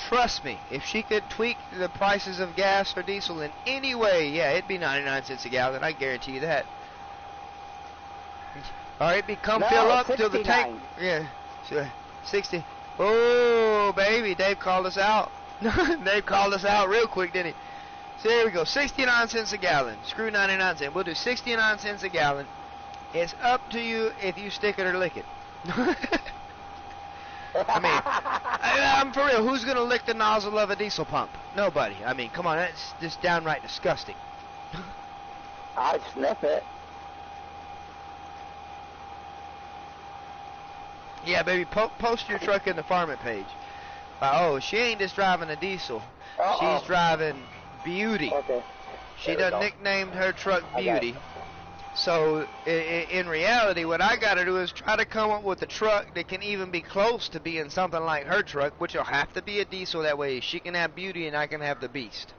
Trust me, if she could tweak the prices of gas or diesel in any way, yeah, it'd be 99 cents a gallon. I guarantee you that. All right, come fill up till the tank. Yeah, sure. 60. Oh, baby, Dave called us out. Dave called us out real quick, didn't he? So there we go, 69 cents a gallon. Screw 99 cents. We'll do 69 cents a gallon. It's up to you if you stick it or lick it. I mean, I'm for real. Who's going to lick the nozzle of a diesel pump? Nobody. I mean, come on, that's just downright disgusting. I'd sniff it. Yeah, baby, post your truck in the Farmmit page. Oh, she ain't just driving a diesel. She's driving Beauty. Okay. She done nicknamed her truck Beauty. So in reality, what I got to do is try to come up with a truck that can even be close to being something like her truck, which will have to be a diesel. That way she can have Beauty and I can have the Beast.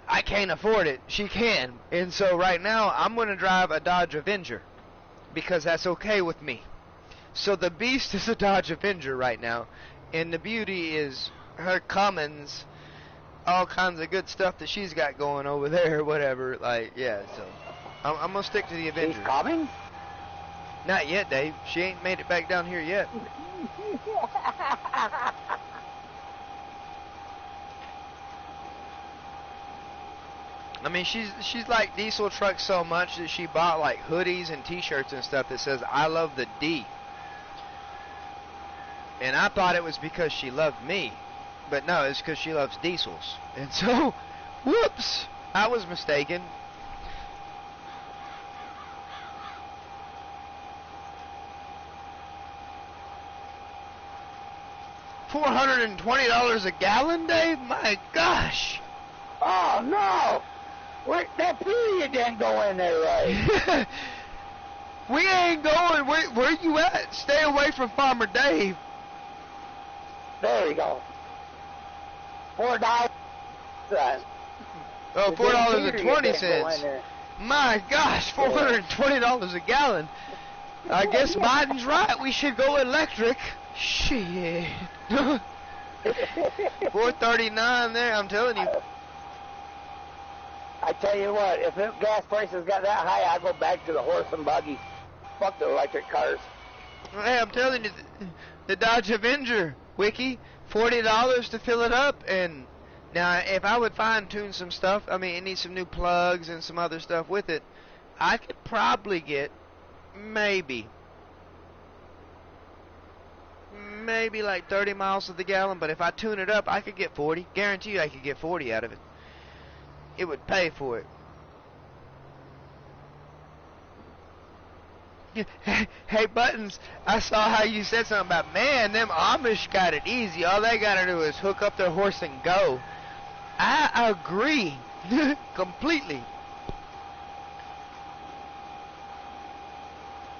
I can't afford it. She can. And so right now, I'm going to drive a Dodge Avenger because that's okay with me. So the Beast is a Dodge Avenger right now. And the Beauty is her Cummins, all kinds of good stuff that she's got going over there, whatever. Like, yeah, so I'm going to stick to the Avenger. She's coming? Not yet, Dave. She ain't made it back down here yet. I mean, she's like diesel trucks so much that she bought like hoodies and t-shirts and stuff that says I love the D. And I thought it was because she loved me, but no, it's because she loves diesels. And so, whoops, I was mistaken. $420 a gallon, Dave? My gosh! Oh no! That period didn't go in there right. We ain't going. Where you at? Stay away from Farmer Dave. There you go. $4. Oh, $4.20. My gosh, $420 a gallon. I guess Biden's right. We should go electric. Shit. $4.39 there. I'm telling you. I tell you what, if gas prices got that high, I'd go back to the horse and buggy. Fuck the electric cars. Hey, I'm telling you, the Dodge Avenger, Wiki, $40 to fill it up. And now, if I would fine-tune some stuff, I mean, it needs some new plugs and some other stuff with it, I could probably get maybe like 30 miles to the gallon. But if I tune it up, I could get 40. Guarantee you I could get 40 out of it. It would pay for it. Hey, Buttons, I saw how you said something about, man, them Amish got it easy. All they got to do is hook up their horse and go. I agree completely.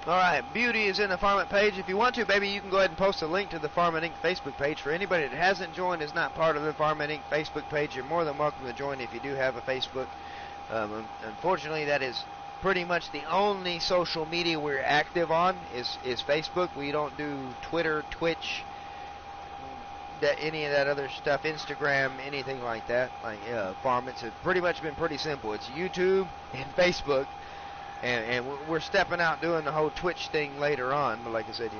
All right, Beauty is in the Farmmit page. If you want to, baby, you can go ahead and post a link to the Farmmit Inc. Facebook page. For anybody that hasn't joined, is not part of the Farmmit Inc. Facebook page, you're more than welcome to join if you do have a Facebook. Unfortunately, that is pretty much the only social media we're active on is Facebook. We don't do Twitter, Twitch, any of that other stuff, Instagram, anything like that. Like Farmmit's pretty much been pretty simple. It's YouTube and Facebook. And we're stepping out doing the whole Twitch thing later on, but like I said,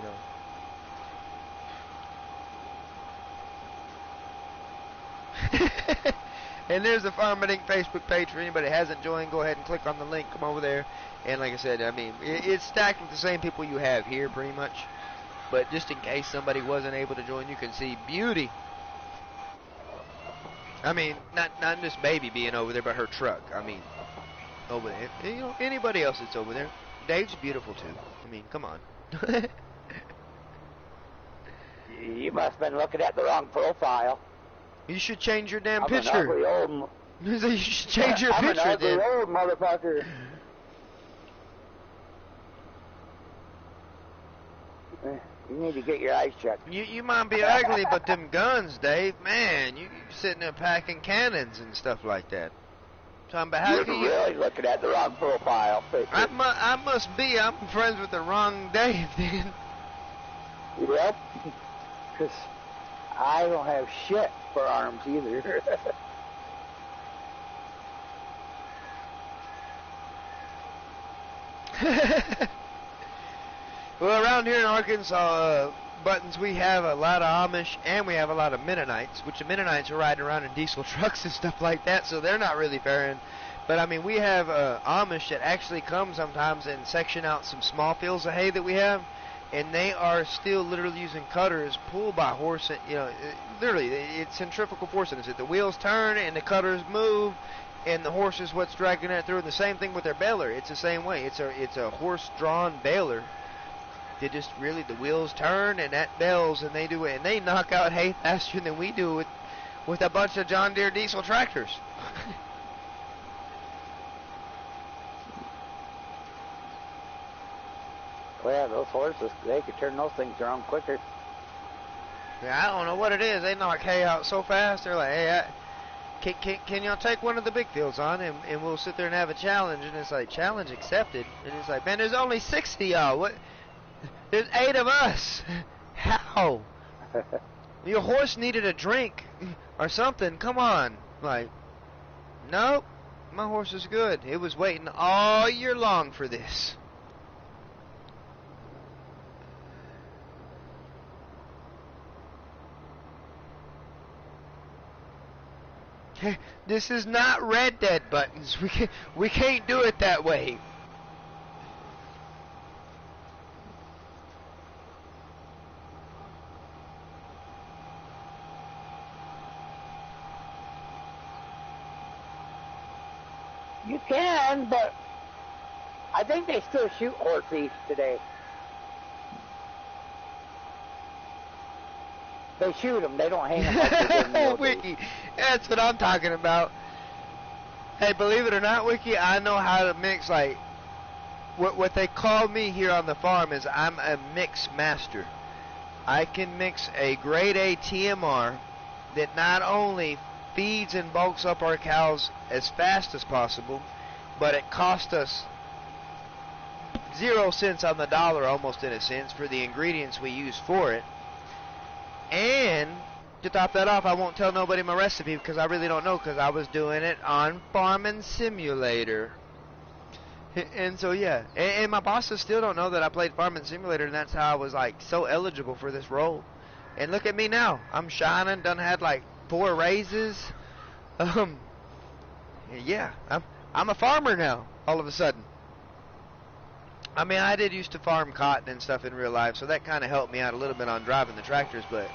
And there's the Farmmit Inc. Facebook page for anybody that hasn't joined. Go ahead and click on the link, come over there, and like I said, I mean, it's stacked with the same people you have here, pretty much. But just in case somebody wasn't able to join, you can see Beauty. I mean, not just Baby being over there, but her truck. I mean, over there. Anybody else that's over there. Dave's beautiful too. I mean, come on. You must have been looking at the wrong profile. You should change your damn I'm picture. An ugly old You should change your picture I'm an ugly then. old motherfucker. You need to get your eyes checked. You might be ugly, but them guns, Dave, man, you sitting there packing cannons and stuff like that. Talking about how You're really looking at the wrong profile picture. I must be. I'm friends with the wrong Dave then. Yep. Because I don't have shit for arms either. Well, around here in Arkansas, Buttons, we have a lot of Amish and we have a lot of Mennonites, which the Mennonites are riding around in diesel trucks and stuff like that, so they're not really faring. But I mean, we have Amish that actually come sometimes and section out some small fields of hay that we have, and they are still literally using cutters pulled by horse. Literally, it's centrifugal forcing. The wheels turn and the cutters move, and the horse is what's dragging it through. And the same thing with their baler. It's the same way. It's a horse-drawn baler. They just really, the wheels turn and that bells and they do it, and they knock out hay faster than we do with a bunch of John Deere diesel tractors. Well, yeah, those horses, they could turn those things around quicker. Yeah, I don't know what it is. They knock hay out so fast. They're like, hey, can y'all take one of the big fields on, and we'll sit there and have a challenge. And it's like, challenge accepted. And it's like, man, there's only 6 of y'all. What? There's 8 of us. How? Your horse needed a drink or something. Come on. Like, nope. My horse is good. It was waiting all year long for this. This is not Red Dead buttons. We can't do it that way. You can, but I think they still shoot horse thieves today. They shoot them. They don't hang them like they did in the old days. Wiki, that's what I'm talking about. Hey, believe it or not, Wiki, I know how to mix, like, what they call me here on the farm is I'm a mix master. I can mix a grade A TMR that not only feeds and bulks up our cows as fast as possible, but it costs us 0 cents on the dollar, almost in a sense, for the ingredients we use for it. And to top that off, I won't tell nobody my recipe because I really don't know, because I was doing it on Farming Simulator. And so yeah, and my bosses still don't know that I played Farming Simulator, and that's how I was like so eligible for this role. And look at me now, I'm shining, done had like 4 raises. Yeah, I'm a farmer now all of a sudden. I mean, I did used to farm cotton and stuff in real life, so that kind of helped me out a little bit on driving the tractors, but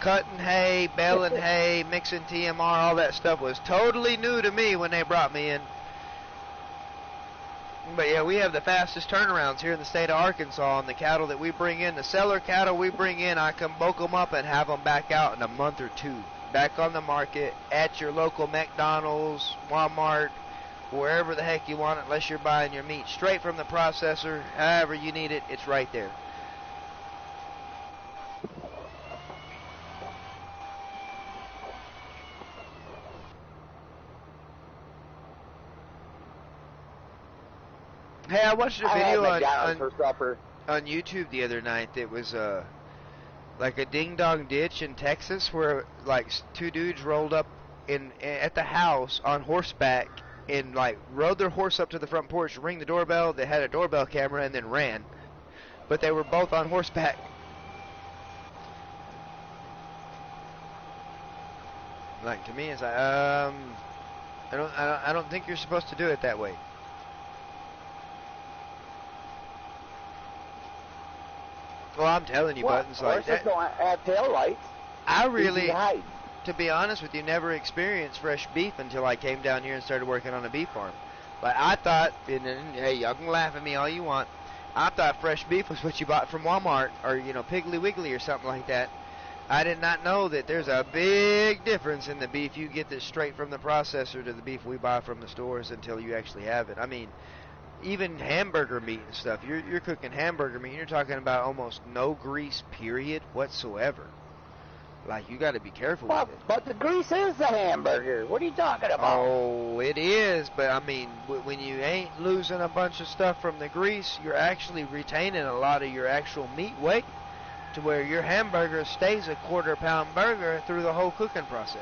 cutting hay, baling hay, mixing TMR, all that stuff was totally new to me when they brought me in. But yeah, we have the fastest turnarounds here in the state of Arkansas on the cattle that we bring in. The seller cattle we bring in, I can bulk them up and have them back out in a month or 2. Back on the market at your local McDonald's, Walmart, wherever the heck you want it, unless you're buying your meat straight from the processor. However you need it, it's right there. Hey, I watched a video on YouTube the other night that was like a ding-dong ditch in Texas where like 2 dudes rolled up at the house on horseback and like rode their horse up to the front porch, ring the doorbell. They had a doorbell camera and then ran, but they were both on horseback. Like, to me, it's like I don't think you're supposed to do it that way. Well, I'm telling you, buttons like that. Horses don't have tail lights. I really, to be honest with you, never experienced fresh beef until I came down here and started working on a beef farm. But I thought, and hey, y'all can laugh at me all you want, I thought fresh beef was what you bought from Walmart or, you know, Piggly Wiggly or something like that. I did not know that there's a big difference in the beef you get that's straight from the processor to the beef we buy from the stores until you actually have it. I mean, even hamburger meat and stuff, you're cooking hamburger meat, you're talking about almost no grease, period, whatsoever. Like, you got to be careful with it. But the grease is the hamburger. What are you talking about? Oh, it is, but I mean, when you ain't losing a bunch of stuff from the grease, you're actually retaining a lot of your actual meat weight to where your hamburger stays a quarter-pound burger through the whole cooking process.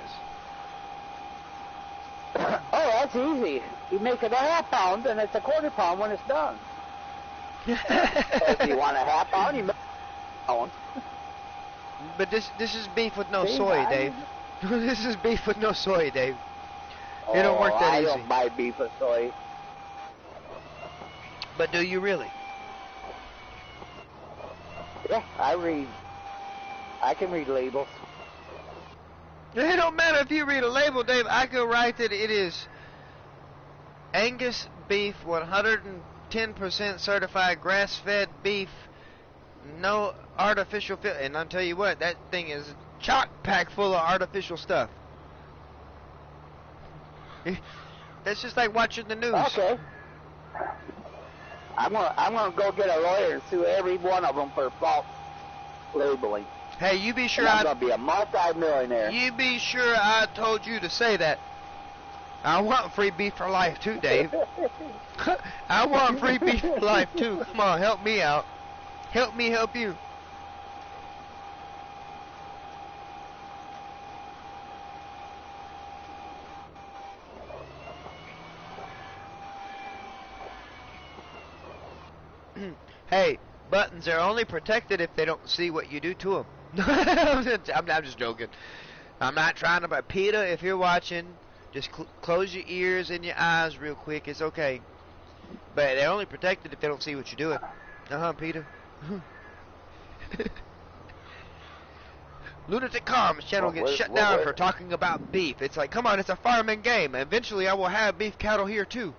Oh, that's easy. You make it a half pound, and it's a quarter pound when it's done. So if you want a half pound, you make a pound. But this is beef with no soy, Dave. This is beef with no soy, Dave. It don't work that easy. I don't buy beef with soy. But do you really? Yeah, I can read labels. It don't matter if you read a label, Dave. I can write that it is Angus beef, 110% certified grass-fed beef, no artificial feel. And I'll tell you what, that thing is chock packed full of artificial stuff. That's just like watching the news. Okay. I'm gonna go get a lawyer and sue every one of them for false labeling. Hey, you be sure I'm gonna be a multi-millionaire. You be sure I told you to say that. I want free beef for life too, Dave. I want free beef for life too. Come on, help me out. Help me help you. Hey, buttons are only protected if they don't see what you do to them. I'm just joking. I'm not trying to, but Peter, if you're watching, just close your ears and your eyes real quick. It's okay. But they're only protected if they don't see what you're doing. Peter. Lunatic Comms channel gets shut down for talking about beef. It's like, come on, it's a farming game. Eventually I will have beef cattle here too.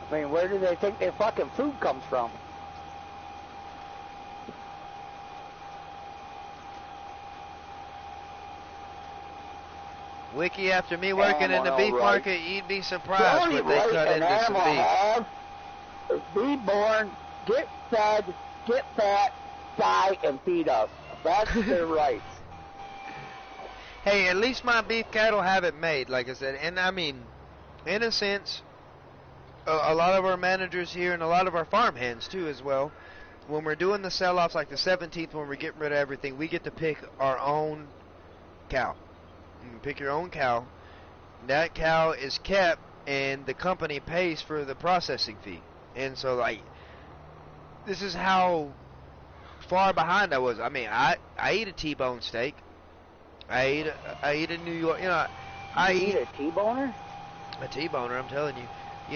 I mean, where do they think their fucking food comes from? Wiki, after me working in the beef market, you'd be surprised what they cut into some beef. Is be born, get fed, get fat, die, and feed us. That's their rights. Hey, at least my beef cattle have it made, like I said. And I mean, in a sense, a lot of our managers here and a lot of our farm hands too as well, when we're doing the sell-offs like the 17th, when we're getting rid of everything, we get to pick our own cow. You pick your own cow. That cow is kept and the company pays for the processing fee. And so, like, this is how far behind I was. I mean, I eat a T-bone steak. I eat a New York, I eat a T-boner? A T-boner, I'm telling you.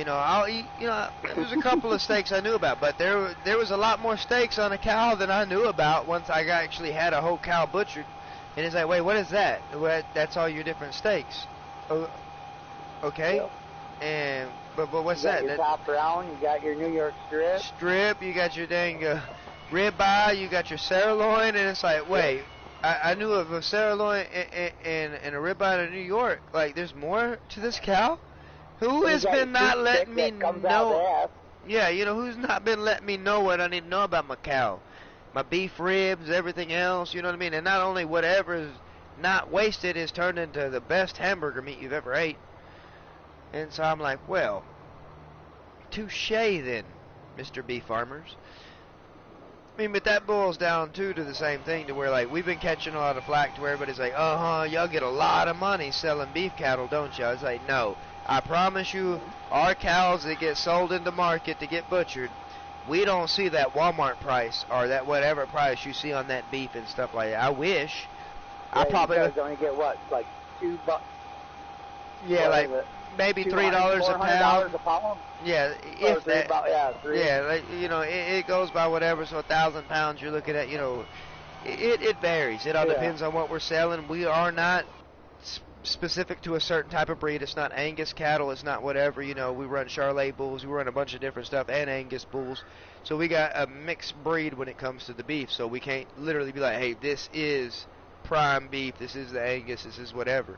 I'll eat, there's a couple of steaks I knew about, but there was a lot more steaks on a cow than I knew about once I actually had a whole cow butchered. And it's like, wait, what is that? That's all your different steaks. Oh, okay. Yep. And but what's that? You got your top round, you got your New York strip. Strip, you got your dang ribeye, you got your sirloin, and it's like, wait, I knew of a sirloin and a ribeye in New York. Like, there's more to this cow? Who has been not letting me know? Yeah, who's not been letting me know what I need to know about my cow? My beef ribs, everything else, you know what I mean? And not only whatever is not wasted is turned into the best hamburger meat you've ever ate. And so I'm like, well, touche then, Mr. Beef Farmers. I mean, but that boils down, too, to the same thing, to where, like, we've been catching a lot of flack to where everybody's like, y'all get a lot of money selling beef cattle, don't y'all? It's like, no. I promise you, our cows that get sold in the market to get butchered, we don't see that Walmart price or that whatever price you see on that beef and stuff like that. I wish. Yeah, I probably you guys only get what, like $2? Yeah, like maybe $3 a pound. $400 a pound? Yeah, if that. $3. Yeah, like, it goes by whatever. So 1,000 pounds, you're looking at, it varies. It all depends on what we're selling. We are not specific to a certain type of breed. It's not Angus cattle. It's not whatever. We run Charolais bulls. We run a bunch of different stuff and Angus bulls. So we got a mixed breed when it comes to the beef. So we can't literally be like, hey, this is prime beef. This is the Angus. This is whatever.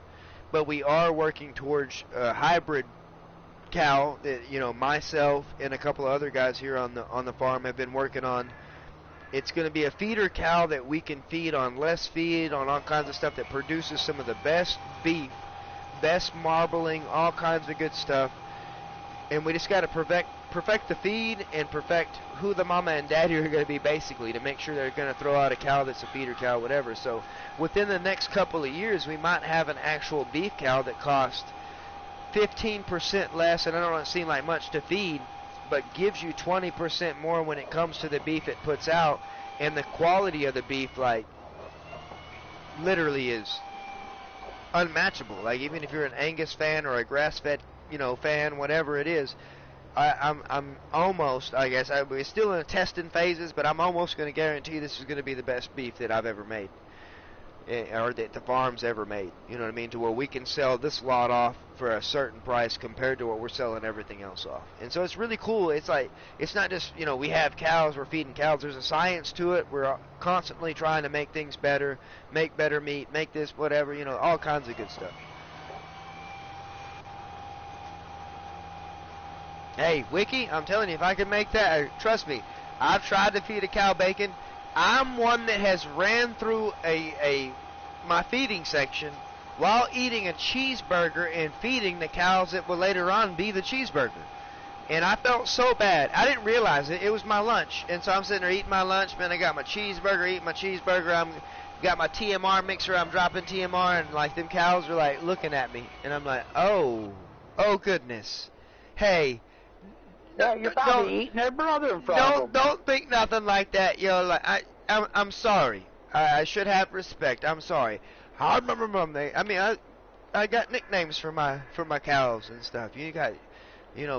But we are working towards a hybrid cow that myself and a couple of other guys here on the farm have been working on. It's going to be a feeder cow that we can feed on less feed, on all kinds of stuff that produces some of the best beef, best marbling, all kinds of good stuff. And we just got to perfect the feed and perfect who the mama and daddy are going to be, basically, to make sure they're going to throw out a cow that's a feeder cow, whatever. So within the next couple of years, we might have an actual beef cow that costs 15% less, and I don't want it to seem like much to feed, but gives you 20% more when it comes to the beef it puts out, and the quality of the beef, like, literally is unmatchable. Like, even if you're an Angus fan or a grass-fed, fan, whatever it is, I'm almost, I guess, we're still in the testing phases, but I'm almost going to guarantee this is going to be the best beef that I've ever made, or that the farm's ever made. You know what I mean? To where we can sell this lot off for a certain price compared to what we're selling everything else off. And so it's really cool. It's like, it's not just, we have cows, we're feeding cows. There's a science to it. We're constantly trying to make things better, make better meat, make this, whatever, all kinds of good stuff. Hey, Wiki, I'm telling you, if I could make that, trust me, I've tried to feed a cow bacon. I'm one that has ran through my feeding section while eating a cheeseburger and feeding the cows that will later on be the cheeseburger. And I felt so bad. I didn't realize it. It was my lunch. And so I'm sitting there eating my lunch, man. I got my cheeseburger, eating my cheeseburger. I'm got my TMR mixer. I'm dropping TMR, and like them cows are like looking at me. And I'm like, oh goodness. Hey, Yeah, you're probably eating their brother in front of them. don't think nothing like that, yo. Like I'm sorry. I should have respect. I'm sorry. I mean, I got nicknames for my cows and stuff. You got,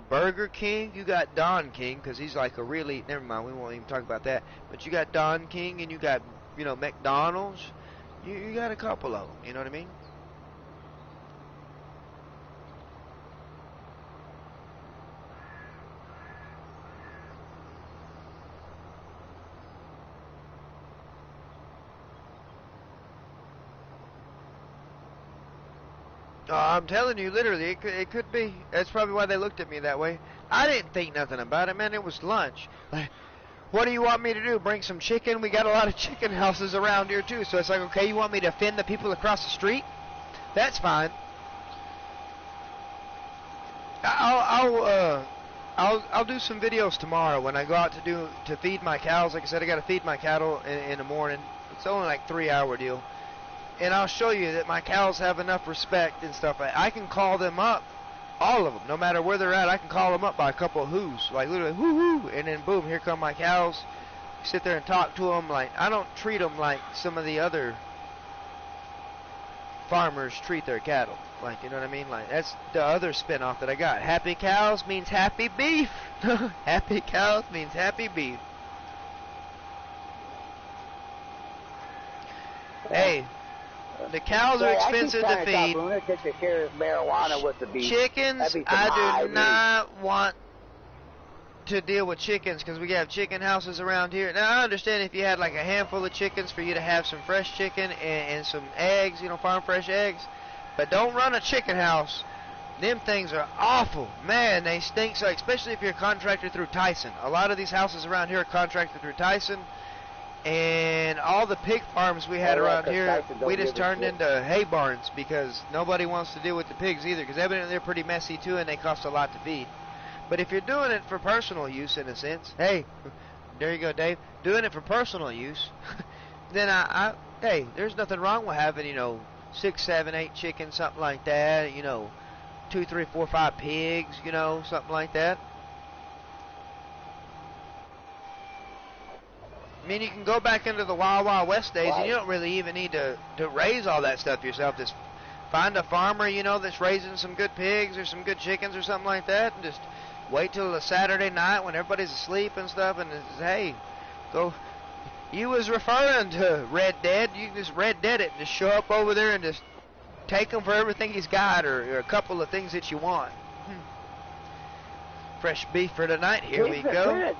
Burger King. You got Don King, because he's like a really. Never mind. We won't even talk about that. But you got Don King, and you got, McDonald's. You got a couple of them. You know what I mean? I'm telling you, literally, it could be. That's probably why they looked at me that way. I didn't think nothing about it, man. It was lunch. Like, what do you want me to do? Bring some chicken? We got a lot of chicken houses around here too. So it's like, okay, you want me to offend the people across the street? That's fine. I'll do some videos tomorrow when I go out to feed my cows. Like I said, I got to feed my cattle in the morning. It's only like 3-hour deal. And I'll show you that my cows have enough respect and stuff. I can call them up, all of them, no matter where they're at. I can call them up by a couple of whoos, like literally whoo-hoo, and then boom, here come my cows. Sit there and talk to them. Like, I don't treat them like some of the other farmers treat their cattle. Like, you know what I mean? Like, that's the other spin-off that I got. Happy cows means happy beef. Happy cows means happy beef. Hey. The cows are expensive to feed. Marijuana with the beef. Chickens, I do not want to deal with chickens because we have chicken houses around here. Now, I understand if you had like a handful of chickens for you to have some fresh chicken and some eggs, farm fresh eggs. But don't run a chicken house. Them things are awful. Man, they stink. So, especially if you're a contractor through Tyson. A lot of these houses around here are contracted through Tyson. And all the pig farms we had around here, we just turned into hay barns because nobody wants to deal with the pigs either, because evidently they're pretty messy too and they cost a lot to feed. But if you're doing it for personal use, in a sense, hey, there you go, Dave, doing it for personal use, then hey, there's nothing wrong with having, 6, 7, 8 chickens, something like that, 2, 3, 4, 5 pigs, something like that. I mean, you can go back into the Wild Wild West days, and you don't really even need to raise all that stuff yourself. Just find a farmer, that's raising some good pigs or some good chickens or something like that, and just wait till a Saturday night when everybody's asleep and stuff, and it's, hey, go. You was referring to Red Dead. You can just Red Dead it and just show up over there and just take him for everything he's got or a couple of things that you want. Fresh beef for tonight. Here we go. Good.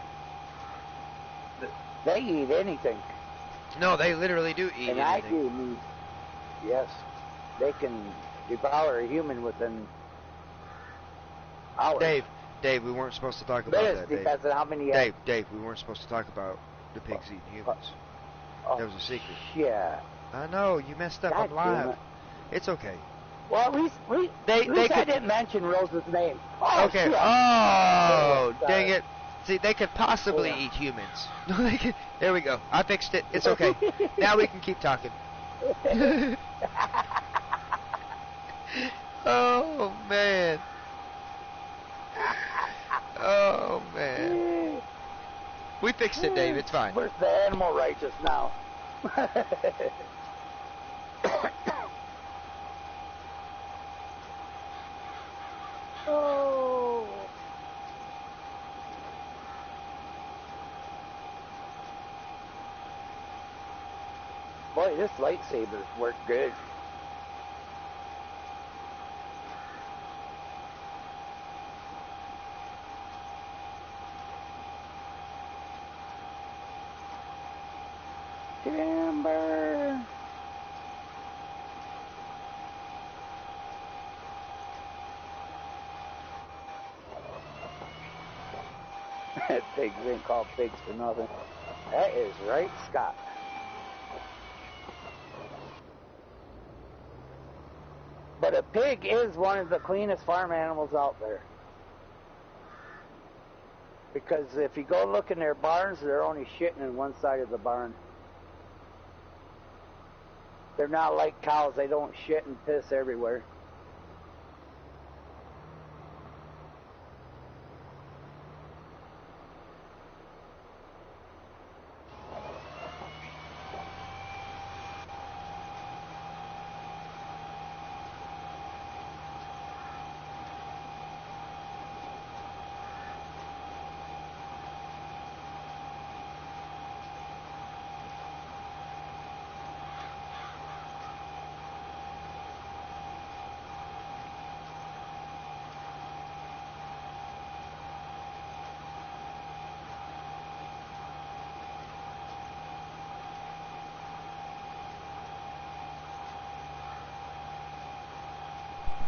They eat anything. No, they literally do eat anything. I do meat. Yes. They can devour a human within hours. Dave, we weren't supposed to talk about that, Dave. Because of how many... Dave, we weren't supposed to talk about the pigs eating humans. That was a secret. Yeah. I know, you messed up. I'm live. It's okay. Well, at least I didn't mention Rose's name. Oh, okay. Shit. Oh, dang it. See, they could possibly eat humans. There we go. I fixed it. It's okay. Now we can keep talking. Oh, man. Oh, man. We fixed it, Dave. It's fine. Where's the animal righteous now? Oh. Boy, this lightsaber worked good. Timber. Pigs ain't called pigs for nothing. That is right, Scott. But a pig is one of the cleanest farm animals out there. Because if you go look in their barns, they're only shitting in one side of the barn. They're not like cows. They don't shit and piss everywhere.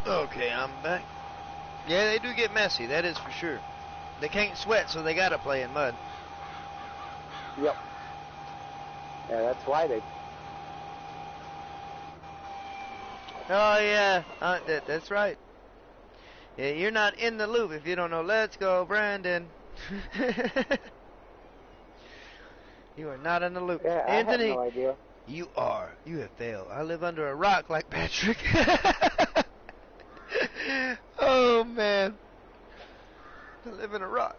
Okay, I'm back. Yeah, they do get messy, that is for sure. They can't sweat, so they gotta play in mud. Yep. Yeah, that's why they... Oh, yeah, that's right. Yeah, you're not in the loop if you don't know. Let's go, Brandon. You are not in the loop. Yeah, Anthony, I have no idea. you are. You have failed. I live under a rock like Patrick. Oh, man. I live in a rock.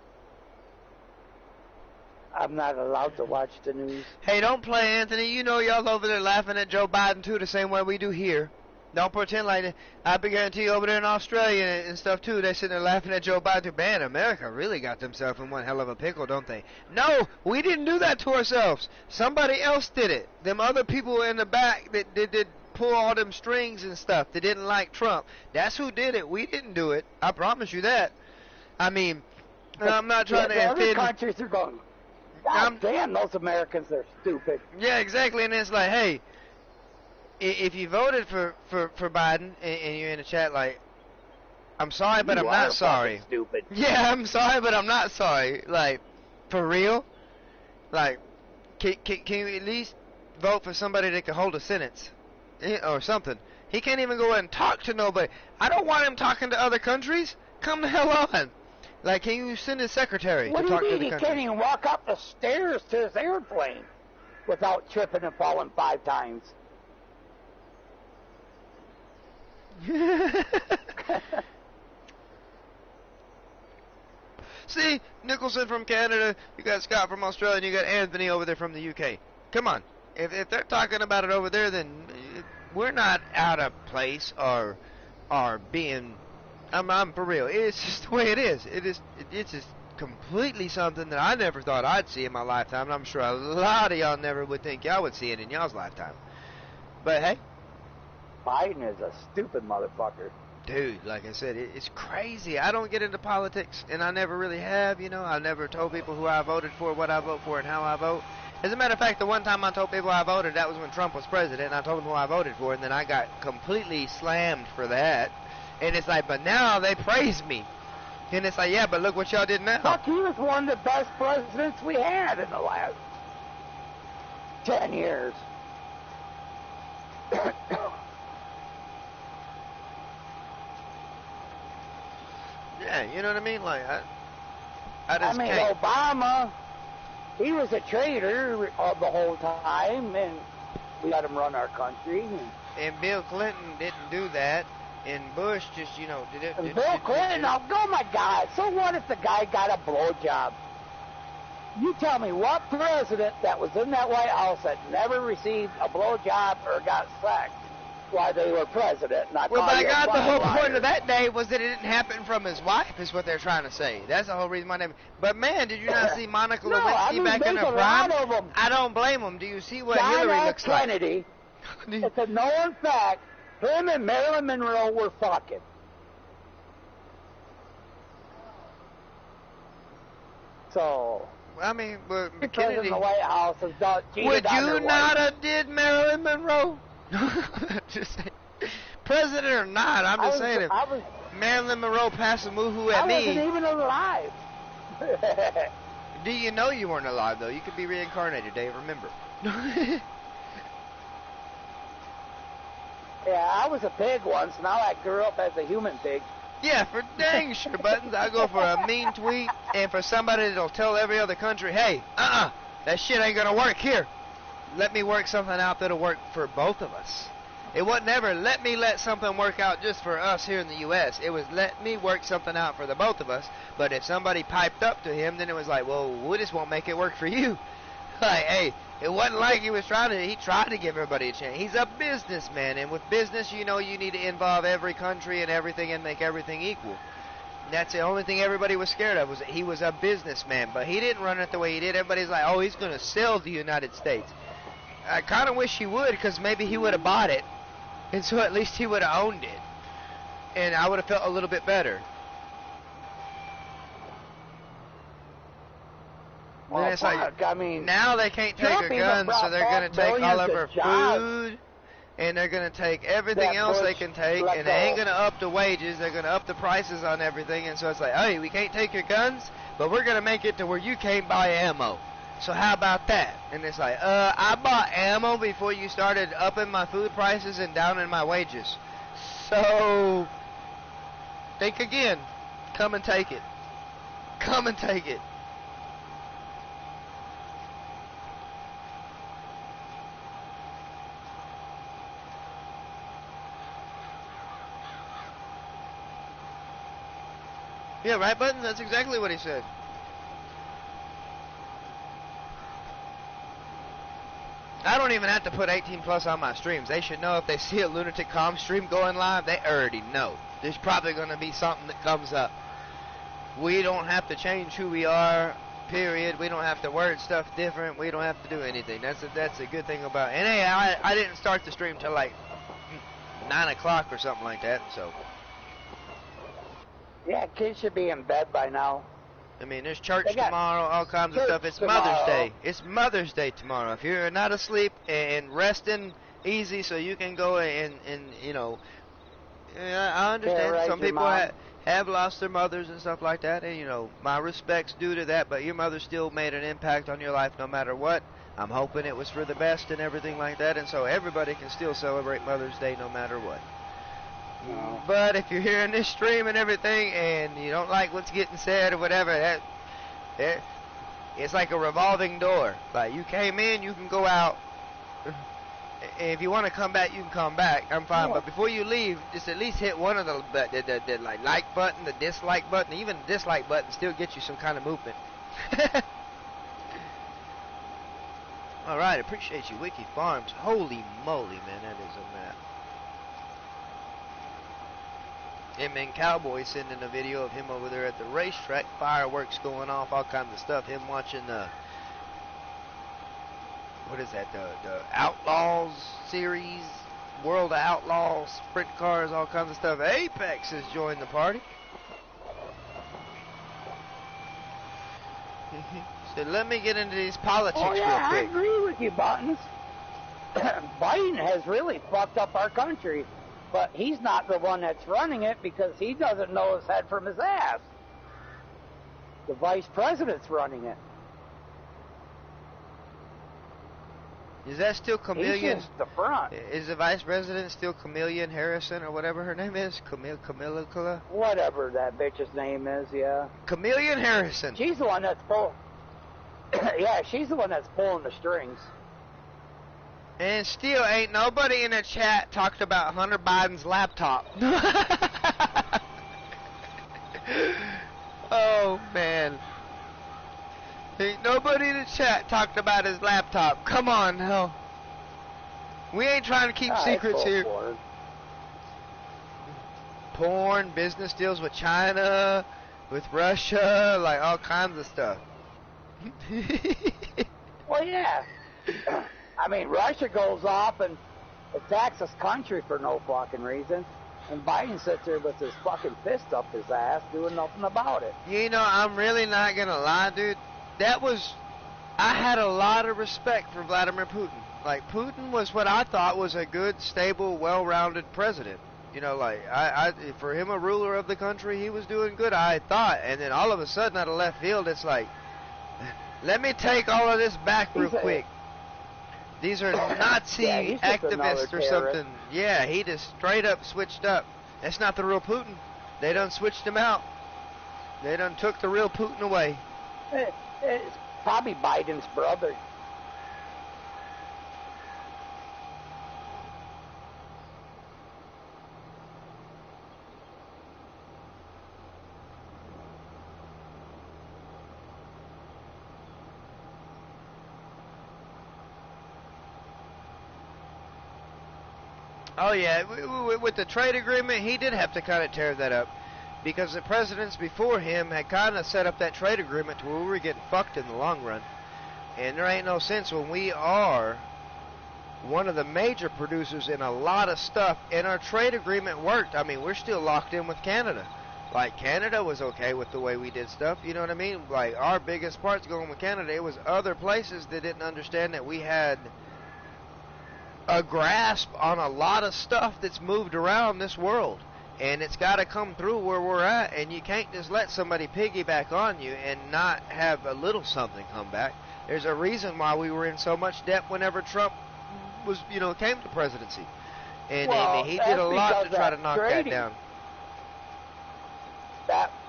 I'm not allowed to watch the news. Hey, don't play, Anthony. You know y'all over there laughing at Joe Biden, too, the same way we do here. Don't pretend like that. I guarantee you over there in Australia and stuff, too, they're sitting there laughing at Joe Biden. Man, America really got themselves in one hell of a pickle, don't they? No, we didn't do that to ourselves. Somebody else did it. Them other people in the back that did pull all them strings and stuff that didn't like Trump. That's who did it. We didn't do it. I promise you that. I mean, I'm not trying to offend. Other offend. countries are going, God damn, those Americans are stupid. Yeah, exactly. And it's like, hey, if you voted for Biden and you're in the chat like, I'm sorry, but I'm not sorry. Stupid. Yeah, I'm sorry, but I'm not sorry. Like, for real? Like, can you at least vote for somebody that can hold a sentence? Or something. He can't even go ahead and talk to nobody. I don't want him talking to other countries. Come the hell on. Like, can you send his secretary to talk to the country? What do you mean he can't even walk up the stairs to his airplane without tripping and falling 5 times? See, Nicholson from Canada, you got Scott from Australia, and you got Anthony over there from the UK. Come on. If they're talking about it over there, then we're not out of place or being... I'm for real. It's just the way it is. It's just completely something that I never thought I'd see in my lifetime, and I'm sure a lot of y'all never would think y'all would see it in y'all's lifetime. But hey, Biden is a stupid motherfucker. Dude, like I said, it's crazy. I don't get into politics, and I never really have, you know. I never told people who I voted for, what I vote for, and how I vote. As a matter of fact, the one time I told people I voted, that was when Trump was president, and I told them who I voted for, and then I got completely slammed for that. And it's like, but now they praise me. And it's like, yeah, but look what y'all did now. Fuck, he was one of the best presidents we had in the last 10 years. Yeah, you know what I mean? Like, I just can't. Obama, he was a traitor the whole time, and we let him run our country. And Bill Clinton didn't do that, and Bush just, you know, did it. And Bill Clinton, oh my God, so what if the guy got a blowjob? You tell me what president that was in that White House that never received a blowjob or got sacked while they were president? Well, by God, the whole point of that day was that it didn't happen from his wife, is what they're trying to say. That's the whole reason my name. But man, did you not see Monica Lewinsky back in her prime? I don't blame them. Do you see what Hillary looks Kennedy, like? It's a known fact. Him and Marilyn Monroe were fucking. So, I mean, but Kennedy in the White House has done. Would you not have did Marilyn Monroe? Just saying. President or not, I'm just saying if Marilyn Monroe passed a woohoo at me. I wasn't even alive. Do you know you weren't alive, though? You could be reincarnated, Dave, remember. Yeah, I was a pig once. Now I grew up as a human pig. Yeah, for dang sure, Buttons. I go for a mean tweet, and for somebody that'll tell every other country, hey, that shit ain't gonna work here. Let me work something out that'll work for both of us. It wasn't ever let something work out just for us here in the U.S. It was let me work something out for the both of us. But if somebody piped up to him, then it was like, well, we just won't make it work for you. Like, hey, it wasn't like he tried to give everybody a chance. He's a businessman, and with business, you know, you need to involve every country and everything and make everything equal. And that's the only thing everybody was scared of, was that he was a businessman. But he didn't run it the way he did. Everybody's like, oh, he's going to sell the United States. I kind of wish he would, because maybe he would have bought it, and so at least he would have owned it. And I would have felt a little bit better. Well, Then it's like, I mean, now they can't take our guns, so they're going to take all of our food, and they're going to take everything else they can take, and they ain't going to up the wages. They're going to up the prices on everything, and so it's like, hey, we can't take your guns, but we're going to make it to where you can't buy ammo. So how about that? And it's like, I bought ammo before you started upping my food prices and downing my wages. So, think again. Come and take it. Come and take it. Yeah, right, Button? That's exactly what he said. I don't even have to put 18 plus on my streams. They should know if they see a Lunatic Com stream going live, they already know. There's probably going to be something that comes up. We don't have to change who we are, period. We don't have to word stuff different. We don't have to do anything. That's a good thing about it. And hey, I didn't start the stream till like 9 o'clock or something like that, so. Yeah, kids should be in bed by now. I mean, there's church tomorrow, all kinds of stuff. It's Mother's Day. It's Mother's Day tomorrow. If you're not asleep and resting easy so you can go and you know, I understand some people have lost their mothers and stuff like that, and, you know, my respect's due to that, but your mother still made an impact on your life no matter what. I'm hoping it was for the best and everything like that, and so everybody can still celebrate Mother's Day no matter what. No. But if you're hearing this stream and everything and you don't like what's getting said or whatever, it's like a revolving door. Like, you came in, you can go out. If you want to come back, you can come back. I'm fine. But before you leave, just at least hit one of the like button, the dislike button. Even the dislike button still gets you some kind of movement. All right, appreciate you, Wiki Farms. Holy moly, man, that is a map. Him and Cowboy sending a video of him over there at the racetrack, fireworks going off, all kinds of stuff. Him watching the, what is that, the Outlaws series, World of Outlaws, sprint cars, all kinds of stuff. Apex has joined the party. So let me get into these politics real quick. I agree with you, Buttons. Biden has really fucked up our country. But he's not the one that's running it because he doesn't know his head from his ass. The vice president's running it. Is that still Chameleon? He's just the front. Is the vice president still Chameleon Harrison or whatever her name is? Camilla? Whatever that bitch's name is, yeah. Chameleon Harrison. She's the one that's pulling. Yeah, she's the one that's pulling the strings. And still ain't nobody in the chat talked about Hunter Biden's laptop. Oh, man. Ain't nobody in the chat talked about his laptop. Come on now. We ain't trying to keep secrets here. Porn, business deals with China, with Russia, like all kinds of stuff. Well, yeah. I mean, Russia goes off and attacks this country for no fucking reason, and Biden sits there with his fucking fist up his ass doing nothing about it. You know, I'm really not gonna lie, dude. I had a lot of respect for Vladimir Putin. Like, Putin was what I thought was a good, stable, well-rounded president. You know, like, for him, a ruler of the country, he was doing good, I thought. And then all of a sudden, out of left field, it's like, Let me take all of this back real He's a- quick. These are Nazi Yeah, he's just another activists or terrorist. something. Yeah, he just straight up switched up. That's not the real Putin. They done switched him out. They done took the real Putin away. It's probably Biden's brother. Oh yeah, with the trade agreement, he did have to kind of tear that up, because the presidents before him had kind of set up that trade agreement to where we were getting fucked in the long run. And there ain't no sense when we are one of the major producers in a lot of stuff, and our trade agreement worked. I mean, we're still locked in with Canada. Like, Canada was okay with the way we did stuff, you know what I mean? Like, our biggest part's going with Canada. It was other places that didn't understand that we had a grasp on a lot of stuff that's moved around this world, and it's got to come through where we're at, and you can't just let somebody piggyback on you and not have a little something come back. There's a reason why we were in so much debt whenever Trump was, came to presidency, and Well, he did a lot to that's try to because knock that that trading- down.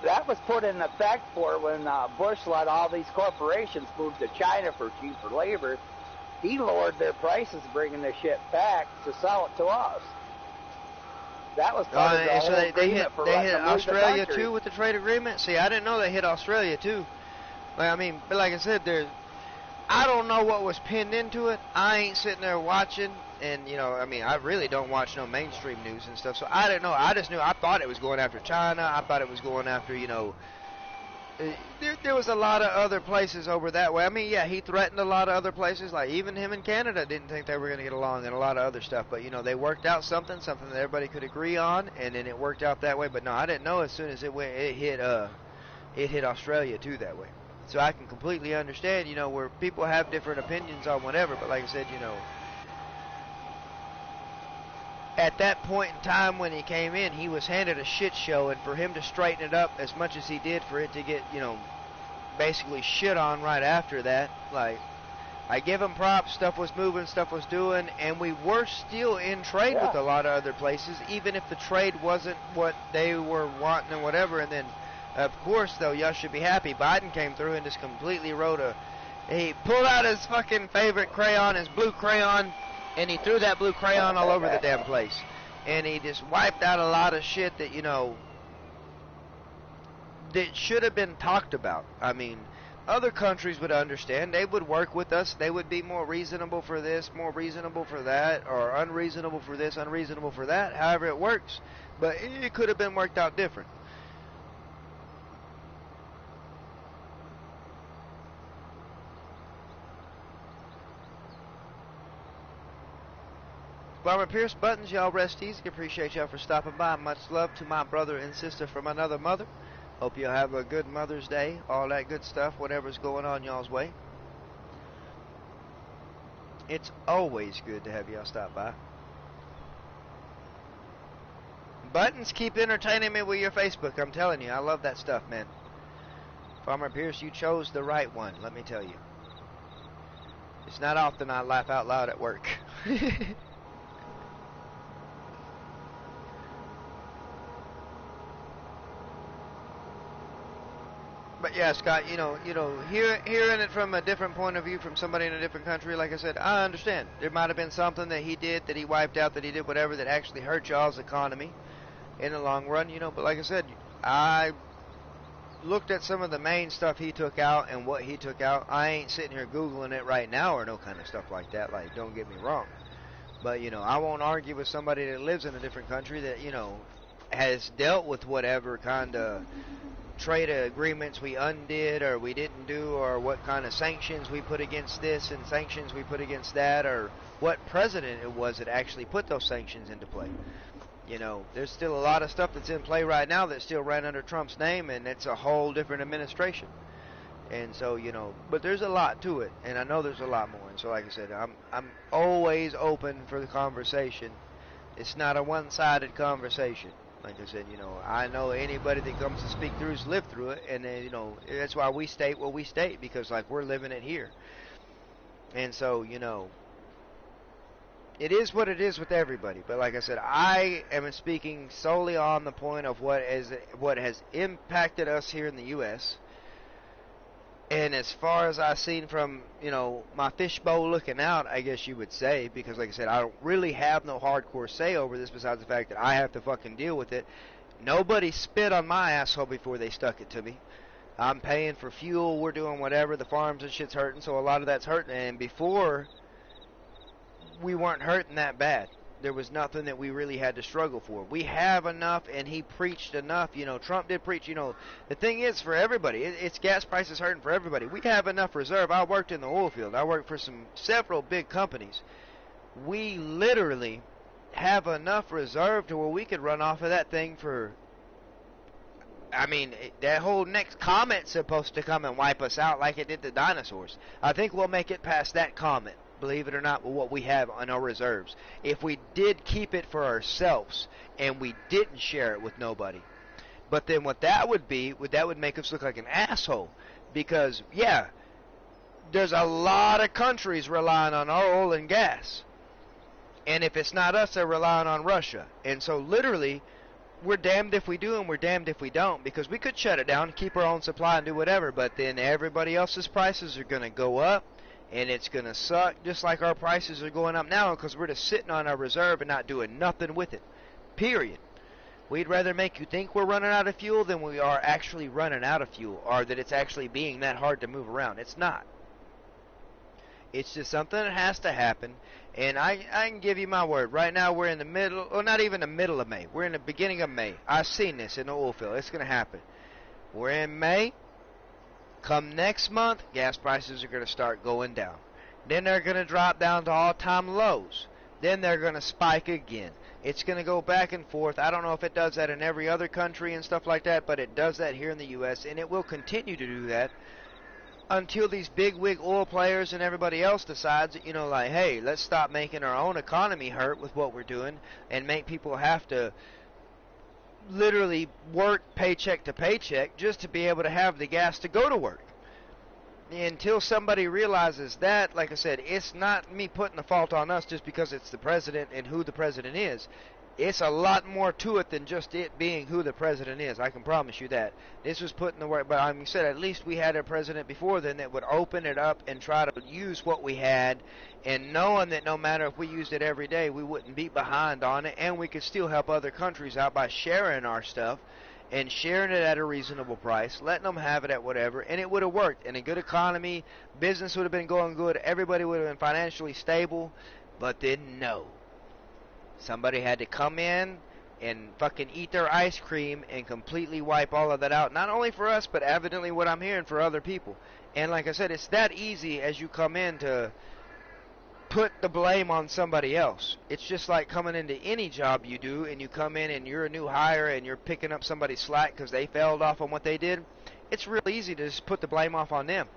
That was put in effect for when Bush let all these corporations move to China for cheaper labor. He lowered their prices, bringing their shit back to sell it to us. That was part of the So whole they agreement hit for they letting hit them leave the Australia country. too with the trade agreement. See, I didn't know they hit Australia too. Like, I mean, but like I said, I don't know what was pinned into it. I ain't sitting there watching, and I mean, I really don't watch no mainstream news and stuff, so I didn't know. I just knew, I thought it was going after China. I thought it was going after, there was a lot of other places over that way. I mean, yeah, he threatened a lot of other places. Like, even him and Canada didn't think they were going to get along, and a lot of other stuff. But they worked out something that everybody could agree on, and then it worked out that way. But no, I didn't know as soon as it hit Australia too that way. So I can completely understand, where people have different opinions on whatever. But like I said, at that point in time when he came in, he was handed a shit show, and for him to straighten it up as much as he did, for it to get, basically shit on right after that, like, I give him props. Stuff was moving, stuff was doing, and we were still in trade with a lot of other places, even if the trade wasn't what they were wanting and whatever. And then, of course, though, y'all should be happy, Biden came through and just completely he pulled out his fucking favorite crayon, his blue crayon, and he threw that blue crayon all over the damn place. And he just wiped out a lot of shit that, that should have been talked about. I mean, other countries would understand. They would work with us. They would be more reasonable for this, more reasonable for that, or unreasonable for this, unreasonable for that, however it works. But it could have been worked out different. Farmer Pierce Buttons, y'all rest easy. Appreciate y'all for stopping by. Much love to my brother and sister from another mother. Hope you'll have a good Mother's Day. All that good stuff, whatever's going on y'all's way. It's always good to have y'all stop by. Buttons, keep entertaining me with your Facebook. I'm telling you, I love that stuff, man. Farmer Pierce, you chose the right one, let me tell you. It's not often I laugh out loud at work. But yeah, Scott, hearing it from a different point of view from somebody in a different country, like I said, I understand. There might have been something that he did, that he wiped out, that he did whatever, that actually hurt y'all's economy in the long run, But like I said, I looked at some of the main stuff he took out and what he took out. I ain't sitting here Googling it right now or no kind of stuff like that. Like, don't get me wrong. But, I won't argue with somebody that lives in a different country that, has dealt with whatever kind of trade agreements we undid or we didn't do, or what kind of sanctions we put against this and sanctions we put against that, or what president it was that actually put those sanctions into play. There's still a lot of stuff that's in play right now that still ran under Trump's name, and it's a whole different administration. And so, but there's a lot to it, and I know there's a lot more. And so, like I said, I'm always open for the conversation. It's not a one-sided conversation. Like I said, I know anybody that comes to speak through has lived through it, and that's why we state what we state, because like we're living it here. And so, it is what it is with everybody. But like I said, I am speaking solely on the point of what has impacted us here in the U.S. And as far as I've seen from, my fishbowl looking out, I guess you would say, because like I said, I don't really have no hardcore say over this besides the fact that I have to fucking deal with it. Nobody spit on my asshole before they stuck it to me. I'm paying for fuel, we're doing whatever, the farms and shit's hurting, so a lot of that's hurting. And before, we weren't hurting that bad. There was nothing that we really had to struggle for. We have enough, and he preached enough. Trump did preach. The thing is, for everybody, it's gas prices hurting for everybody. We have enough reserve. I worked in the oil field. I worked for several big companies. We literally have enough reserve to where we could run off of that thing for... that whole next comet's supposed to come and wipe us out like it did the dinosaurs. I think we'll make it past that comet, believe it or not, with what we have on our reserves. If we did keep it for ourselves and we didn't share it with nobody. But then what that would be, that would make us look like an asshole. Because, yeah, there's a lot of countries relying on our oil and gas. And if it's not us, they're relying on Russia. And so literally, we're damned if we do and we're damned if we don't, because we could shut it down, keep our own supply and do whatever, but then everybody else's prices are going to go up, and it's going to suck, just like our prices are going up now, because we're just sitting on our reserve and not doing nothing with it. Period. We'd rather make you think we're running out of fuel than we are actually running out of fuel, or that it's actually being that hard to move around. It's not. It's just something that has to happen. And I can give you my word. Right now we're in the middle, or not even the middle of May. We're in the beginning of May. I've seen this in the oil field. It's going to happen. We're in May. Come next month, gas prices are going to start going down. Then they're going to drop down to all-time lows. Then they're going to spike again. It's going to go back and forth. I don't know if it does that in every other country and stuff like that, but it does that here in the U.S., and it will continue to do that until these big wig oil players and everybody else decides that, like, hey, let's stop making our own economy hurt with what we're doing and make people have to literally work paycheck to paycheck just to be able to have the gas to go to work. Until somebody realizes that, like I said, it's not me putting the fault on us just because it's the president and who the president is. It's a lot more to it than just it being who the president is. I can promise you that. This was put in the work, but I said at least we had a president before then that would open it up and try to use what we had, and knowing that no matter if we used it every day, we wouldn't be behind on it, and we could still help other countries out by sharing our stuff and sharing it at a reasonable price, letting them have it at whatever, and it would have worked. In a good economy, business would have been going good, everybody would have been financially stable, but then no. Somebody had to come in and fucking eat their ice cream and completely wipe all of that out. Not only for us, but evidently what I'm hearing for other people. And like I said, it's that easy as you come in to put the blame on somebody else. It's just like coming into any job you do, and you come in and you're a new hire and you're picking up somebody's slack because they failed off on what they did. It's real easy to just put the blame off on them.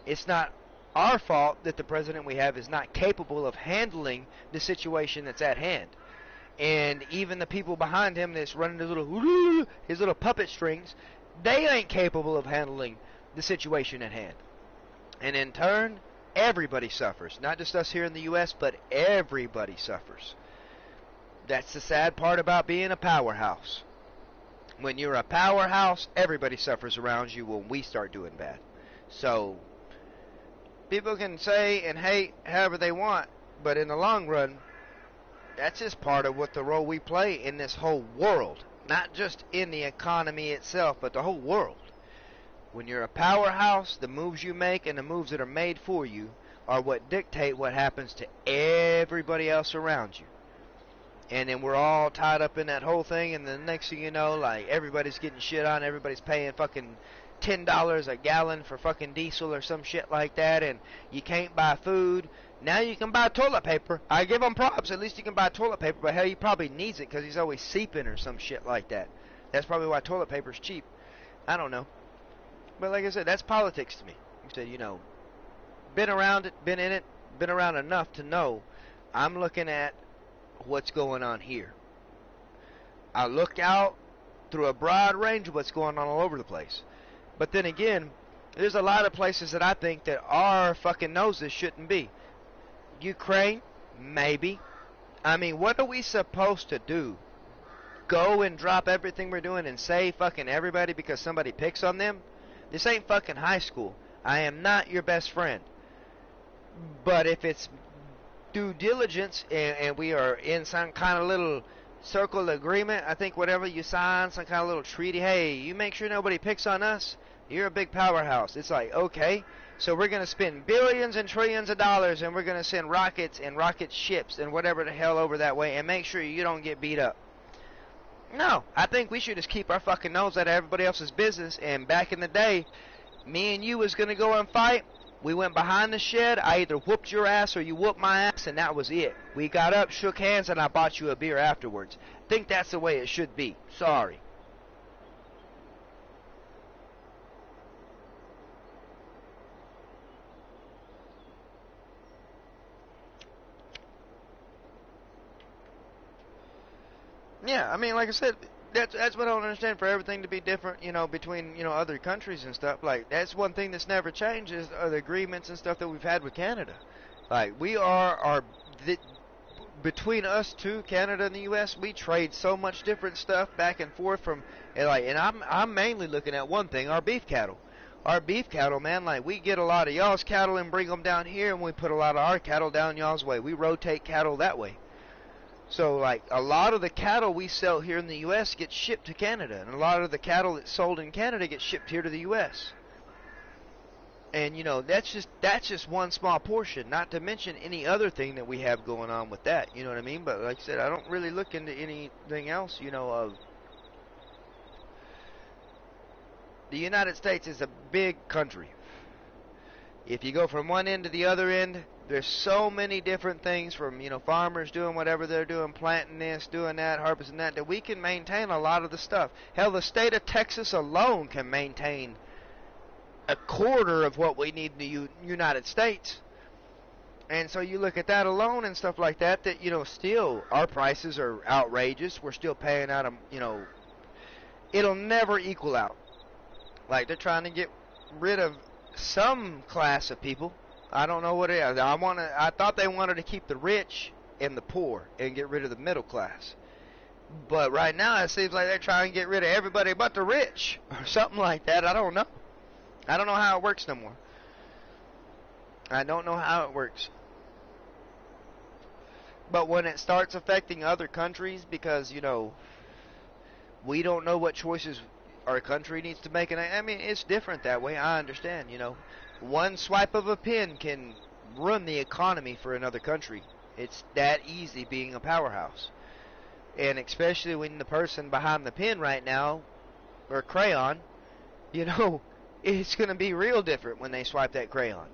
It's not our fault that the president we have is not capable of handling the situation that's at hand. And even the people behind him that's running his little puppet strings, they ain't capable of handling the situation at hand. And in turn, everybody suffers. Not just us here in the U.S., but everybody suffers. That's the sad part about being a powerhouse. When you're a powerhouse, everybody suffers around you when we start doing bad. So people can say and hate however they want, but in the long run, that's just part of what the role we play in this whole world. Not just in the economy itself, but the whole world. When you're a powerhouse, the moves you make and the moves that are made for you are what dictate what happens to everybody else around you. And then we're all tied up in that whole thing, and the next thing you know, like, everybody's getting shit on, everybody's paying fucking $10 a gallon for fucking diesel or some shit like that, and you can't buy food. Now you can buy toilet paper. I give him props. At least you can buy toilet paper, but hell, he probably needs it because he's always seeping or some shit like that. That's probably why toilet paper's cheap. I don't know. But like I said, that's politics to me. I said, been around it, been in it, been around enough to know I'm looking at what's going on here. I look out through a broad range of what's going on all over the place. But then again, there's a lot of places that I think that our fucking noses shouldn't be. Ukraine, maybe. I mean, what are we supposed to do? Go and drop everything we're doing and save fucking everybody because somebody picks on them? This ain't fucking high school. I am not your best friend. But if it's due diligence and we are in some kind of little circle agreement, I think whatever you sign, some kind of little treaty, hey, you make sure nobody picks on us, you're a big powerhouse. It's like, okay, so we're going to spend billions and trillions of dollars and we're going to send rockets and rocket ships and whatever the hell over that way and make sure you don't get beat up. No, I think we should just keep our fucking nose out of everybody else's business. And back in the day, me and you was going to go and fight. We went behind the shed. I either whooped your ass or you whooped my ass, and that was it. We got up, shook hands, and I bought you a beer afterwards. I think that's the way it should be. Sorry. Yeah, I mean, like I said, that's what I don't understand. For everything to be different, you know, between, you know, other countries and stuff, like, that's one thing that's never changed is the agreements and stuff that we've had with Canada. Like, we are between us two, Canada and the U.S., we trade so much different stuff back and forth from, and I'm mainly looking at one thing, our beef cattle. Our beef cattle, man, like, we get a lot of y'all's cattle and bring them down here, and we put a lot of our cattle down y'all's way. We rotate cattle that way. So, like, a lot of the cattle we sell here in the U.S. gets shipped to Canada, and a lot of the cattle that's sold in Canada gets shipped here to the U.S. And, you know, that's just one small portion, not to mention any other thing that we have going on with that, you know what I mean? But like I said, I don't really look into anything else, you know, of the United States is a big country. If you go from one end to the other end, there's so many different things from, you know, farmers doing whatever they're doing, planting this, doing that, harvesting that we can maintain a lot of the stuff. Hell, the state of Texas alone can maintain a quarter of what we need in the United States. And so you look at that alone and stuff like that, that, you know, still our prices are outrageous. We're still paying out, you know, it'll never equal out. Like, they're trying to get rid of some class of people. I don't know what it is. I thought they wanted to keep the rich and the poor and get rid of the middle class. But right now it seems like they're trying to get rid of everybody but the rich or something like that. I don't know. I don't know how it works no more. I don't know how it works. But when it starts affecting other countries because, you know, we don't know what choices our country needs to make, and I mean, it's different that way. I understand, you know. One swipe of a pen can run the economy for another country. It's that easy being a powerhouse. And especially when the person behind the pen right now, or crayon, you know, it's going to be real different when they swipe that crayon.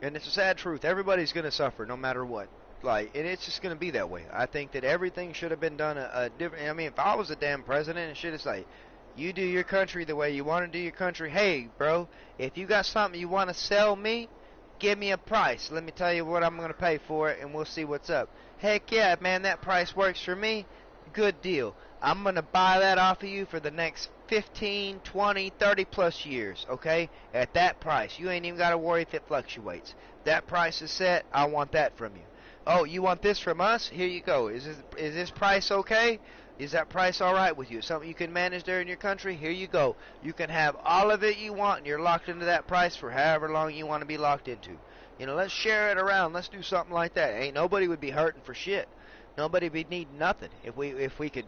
And it's a sad truth. Everybody's going to suffer no matter what. Like, and it's just going to be that way. I think that everything should have been done a different. I mean, if I was a damn president and shit, it's like, you do your country the way you want to do your country. Hey, bro, if you got something you want to sell me, give me a price. Let me tell you what I'm going to pay for it, and we'll see what's up. Heck yeah, man, that price works for me. Good deal. I'm going to buy that off of you for the next 15, 20, 30 plus years, okay? At that price. You ain't even got to worry if it fluctuates. That price is set. I want that from you. Oh, you want this from us? Here you go. Is this price okay? Is that price all right with you? Something you can manage there in your country? Here you go. You can have all of it you want, and you're locked into that price for however long you want to be locked into. You know, let's share it around. Let's do something like that. Ain't nobody would be hurting for shit. Nobody would be needing nothing if we could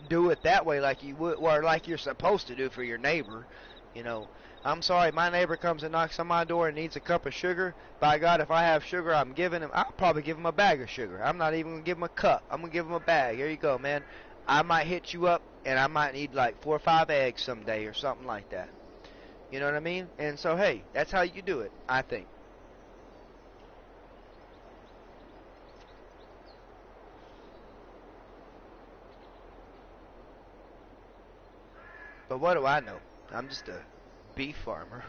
do it that way, like you would, or like you're supposed to do for your neighbor. You know, I'm sorry, my neighbor comes and knocks on my door and needs a cup of sugar. By God, if I have sugar, I'm giving him. I'll probably give him a bag of sugar. I'm not even gonna give him a cup. I'm gonna give him a bag. Here you go, man. I might hit you up, and I might need like 4 or 5 eggs someday or something like that. You know what I mean? And so, hey, that's how you do it, I think. But what do I know? I'm just a beef farmer.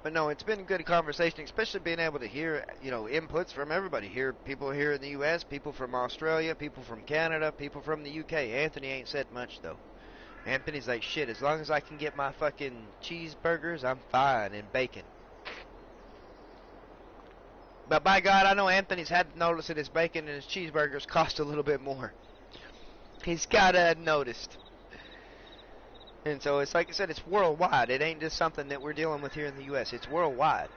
But no, it's been good conversation, especially being able to hear, inputs from everybody. Hear people here in the U.S., people from Australia, people from Canada, people from the U.K. Anthony ain't said much, though. Anthony's like, shit, as long as I can get my fucking cheeseburgers, I'm fine, and bacon. But by God, I know Anthony's had to notice that his bacon and his cheeseburgers cost a little bit more. He's gotta have noticed. And so it's like I said, it's worldwide. It ain't just something that we're dealing with here in the U.S. It's worldwide.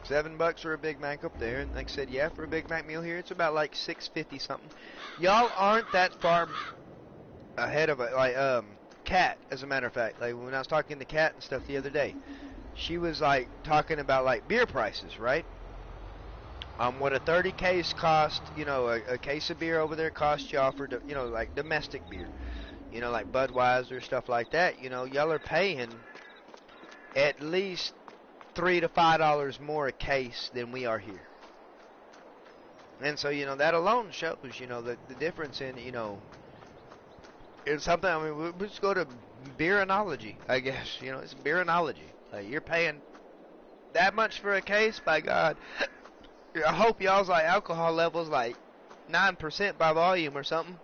$7 for a Big Mac up there, and like I said, yeah, for a Big Mac meal here, it's about like $6.50 something. Y'all aren't that far ahead of it. Like Kat, as a matter of fact, like when I was talking to Kat and stuff the other day, she was like talking about like beer prices, right? What a 30 case cost, a case of beer over there cost y'all for, like domestic beer, like Budweiser, stuff like that. Y'all are paying at least $3 to $5 more a case than we are here. And so, that alone shows, the difference in, it's something. I mean, we just go to beerology, I guess. It's beerology. Like, you're paying that much for a case, by God. I hope y'all's like alcohol levels like 9% by volume or something.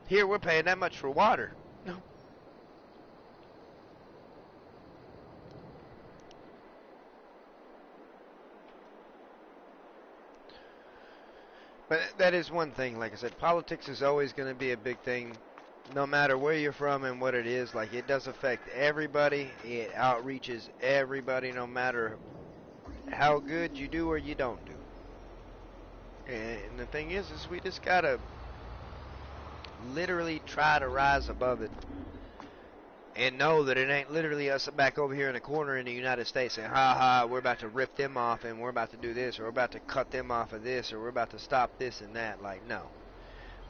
Here we're paying that much for water. No. But that is one thing. Like I said, politics is always going to be a big thing. No matter where you're from and what it is, like it does affect everybody. It outreaches everybody, no matter how good you do or you don't do. And the thing is we just gotta literally try to rise above it and know that it ain't literally us back over here in the corner in the United States saying, ha ha, we're about to rip them off and we're about to do this, or we're about to cut them off of this, or we're about to stop this and that. Like, no.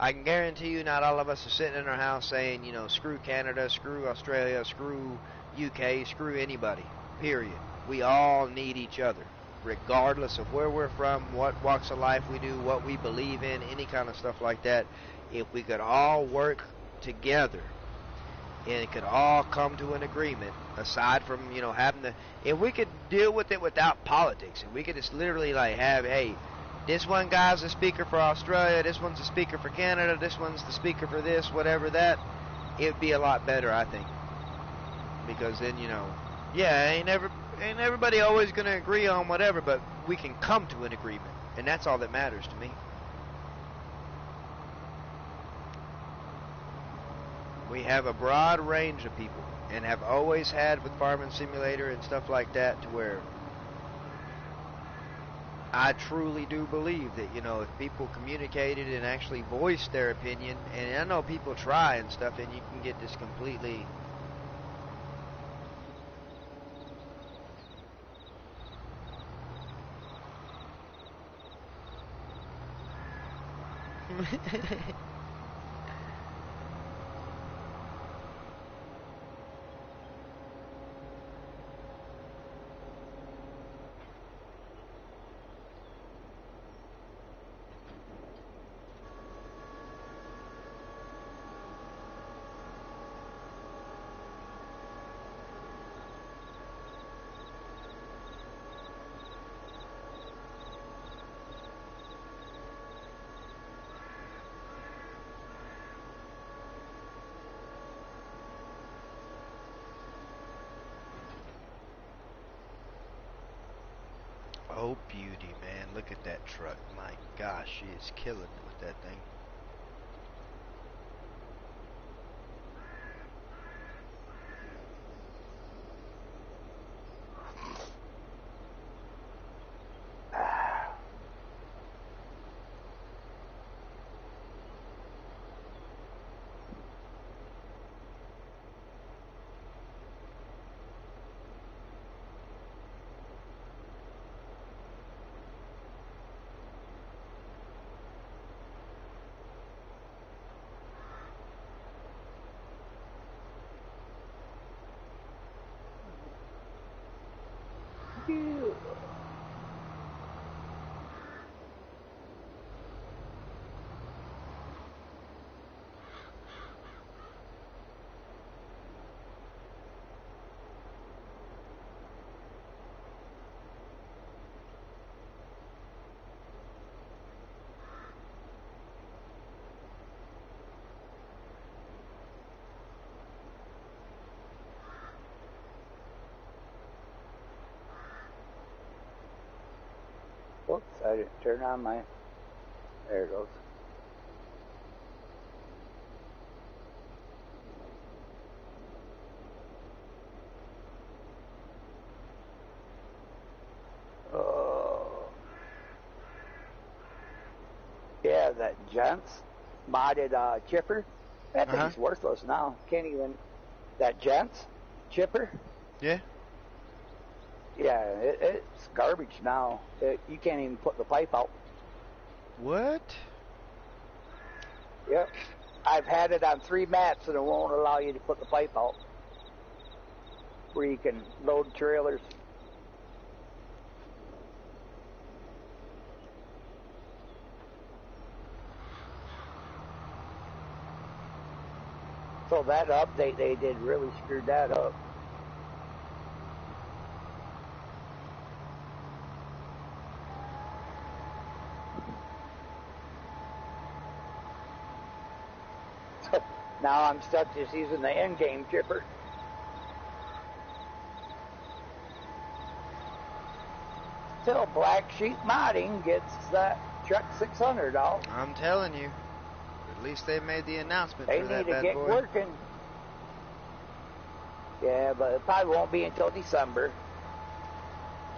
I can guarantee you not all of us are sitting in our house saying, screw Canada, screw Australia, screw UK, screw anybody, period. We all need each other, regardless of where we're from, what walks of life we do, what we believe in, any kind of stuff like that. If we could all work together and it could all come to an agreement, aside from, having to, if we could deal with it without politics, and we could just literally like have, hey, this one guy's the speaker for Australia, this one's the speaker for Canada, this one's the speaker for this, whatever that, it'd be a lot better, I think. Because then, yeah, ain't everybody always going to agree on whatever, but we can come to an agreement, and that's all that matters to me. We have a broad range of people, and have always had with Farming Simulator and stuff like that, to where I truly do believe that, if people communicated and actually voiced their opinion, and I know people try and stuff, and you can get this completely oh, beauty, man. Look at that truck. My gosh, she is killing it with that thing. Oops, I didn't turn on my... There it goes. Oh. Yeah, that Gents modded chipper. That thing's worthless now. Can't even... That Gents chipper? Yeah. Yeah, it's garbage now. You can't even put the pipe out. What? Yep. I've had it on 3 mats and it won't allow you to put the pipe out. Where you can load trailers. So that update they did really screwed that up. Now I'm stuck just using the in-game chipper. Till Black Sheep Modding gets that truck 600 out. I'm telling you. At least they made the announcement They for that need to bad get boy. working. Yeah, but it probably won't be until December.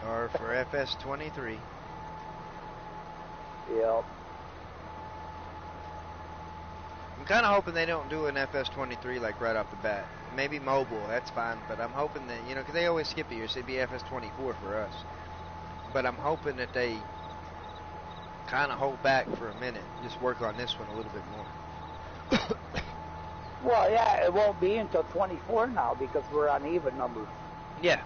Or for FS23. Yep. I'm kind of hoping they don't do an FS23 like right off the bat. Maybe mobile, that's fine. But I'm hoping that, you know, because they always skip a year, so it'd be FS24 for us. But I'm hoping that they kind of hold back for a minute. Just work on this one a little bit more. Well, yeah, it won't be until 24 now because we're on even numbers. Yeah.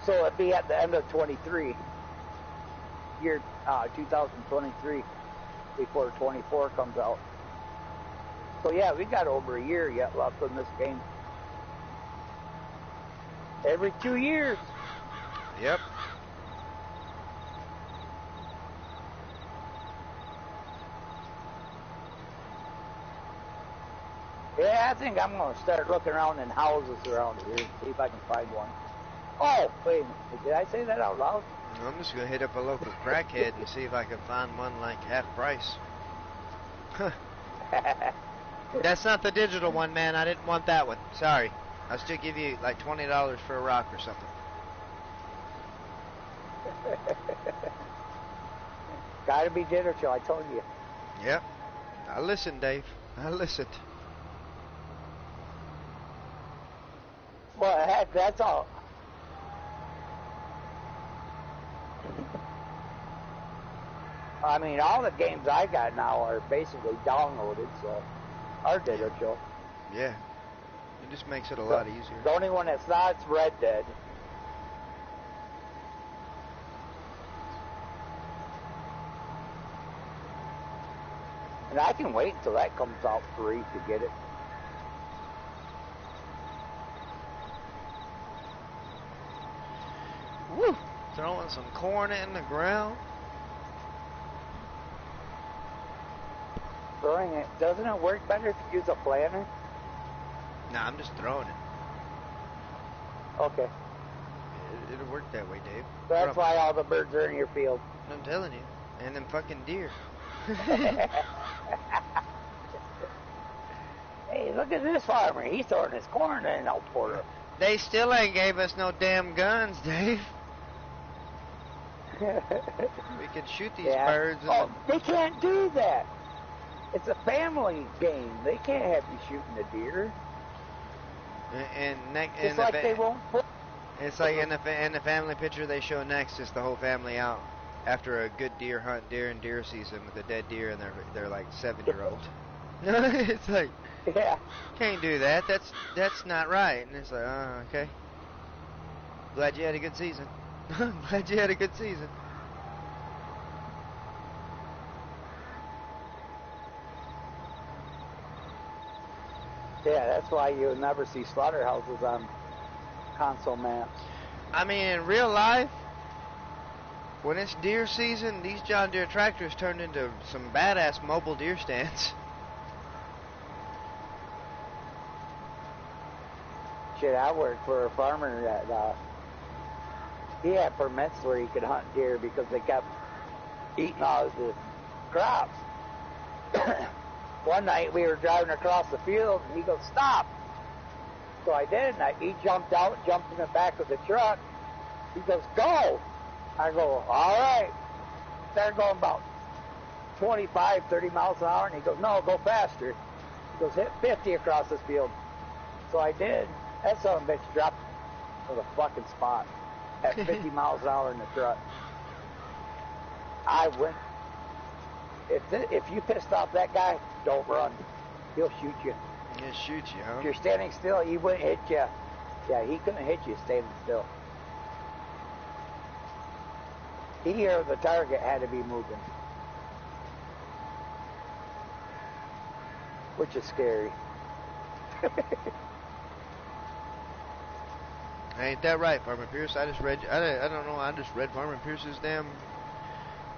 So it'll be at the end of 23. Year 2023 before 24 comes out. So yeah, we got over a year yet left in this game. Every 2 years. Yep. Yeah, I think I'm going to start looking around in houses around here, see if I can find one. Oh, wait, did I say that out loud? I'm just going to hit up a local crackhead and see if I can find one like half price. Huh. That's not the digital one, man. I didn't want that one. Sorry. I'll still give you like $20 for a rock or something. Gotta be digital, I told you. Yep. I listened, Dave. I listened. Well, heck, that's all. I mean, all the games I got now are basically downloaded, so are digital. Yeah. It just makes it a lot easier. The only one that's not is Red Dead. And I can wait until that comes out free to get it. Woo! Throwing some corn in the ground. Throwing it, doesn't it work better if you use a planter? Nah, I'm just throwing it. Okay. It'll work that way, Dave. That's why all the birds are in your field. I'm telling you. And them fucking deer. Hey, look at this farmer. He's throwing his corn in an outporter. They still ain't gave us no damn guns, Dave. We could shoot these birds. Oh, they can't do that. It's a family game. They can't have you shooting a deer. It's like they won't put... It's like in the family picture they show next, it's the whole family out after a good deer hunt, deer season with a dead deer, and they're like 7-year-old. It's like, yeah, can't do that. That's not right. And it's like, oh, okay. Glad you had a good season. Glad you had a good season. Yeah, that's why you'll never see slaughterhouses on console maps. I mean, in real life, when it's deer season, these John Deere tractors turn into some badass mobile deer stands. Shit, I worked for a farmer that he had permits where he could hunt deer because they kept eating all of the crops. One night we were driving across the field, and he goes, "Stop!" So I did, and he jumped out, jumped in the back of the truck. He goes, "Go!" I go, "All right." Started going about 25, 30 miles an hour, and he goes, "No, go faster." He goes, "Hit 50 across this field." So I did. That son of a bitch dropped to the fucking spot at 50 miles an hour in the truck. I went, if you pissed off that guy, don't run. He'll shoot you. He'll shoot you, huh? If you're standing still, he wouldn't hit you. Yeah, he couldn't hit you standing still. He or the target had to be moving, which is scary. Ain't that right, Farmer Pierce? I just read. I don't know. I just read Farmer Pierce's damn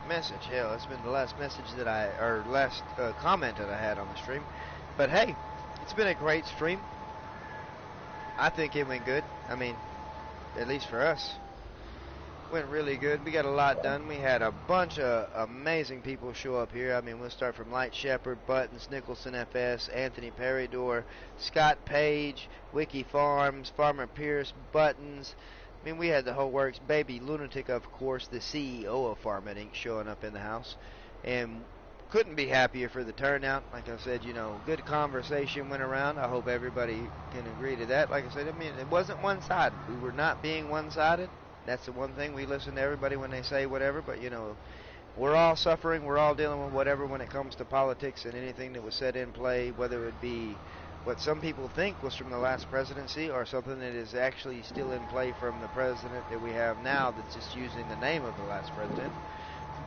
message. Hell, it's been the last message that last comment that I had on the stream. But hey, it's been a great stream. I think it went good. I mean, at least for us, went really good. We got a lot done. We had a bunch of amazing people show up here. I mean, we'll start from Light Shepherd, Buttons, Nicholson FS, Anthony Peridor, Scott Page, Wiki Farms, Farmer Pierce, Buttons. I mean, we had the whole works. Baby Lunatic, of course, the CEO of Farmmit Inc. showing up in the house. And couldn't be happier for the turnout. Like I said, you know, good conversation went around. I hope everybody can agree to that. Like I said, I mean, it wasn't one-sided. We were not being one-sided. That's the one thing. We listen to everybody when they say whatever, but, you know, we're all suffering. We're all dealing with whatever when it comes to politics and anything that was set in play, whether it be what some people think was from the last presidency or something that is actually still in play from the president that we have now that's just using the name of the last president.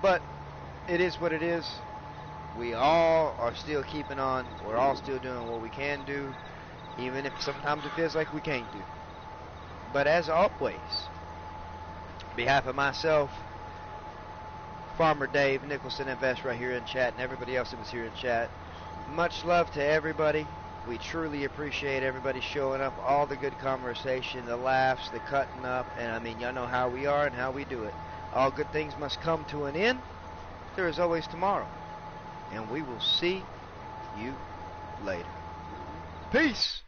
But it is what it is. We all are still keeping on. We're all still doing what we can do, even if sometimes it feels like we can't do. But as always, on behalf of myself, Farmer Dave, Nicholson FS right here in chat, and everybody else that was here in chat, much love to everybody. We truly appreciate everybody showing up, all the good conversation, the laughs, the cutting up, and I mean, y'all know how we are and how we do it. All good things must come to an end. There is always tomorrow, and we will see you later. Peace!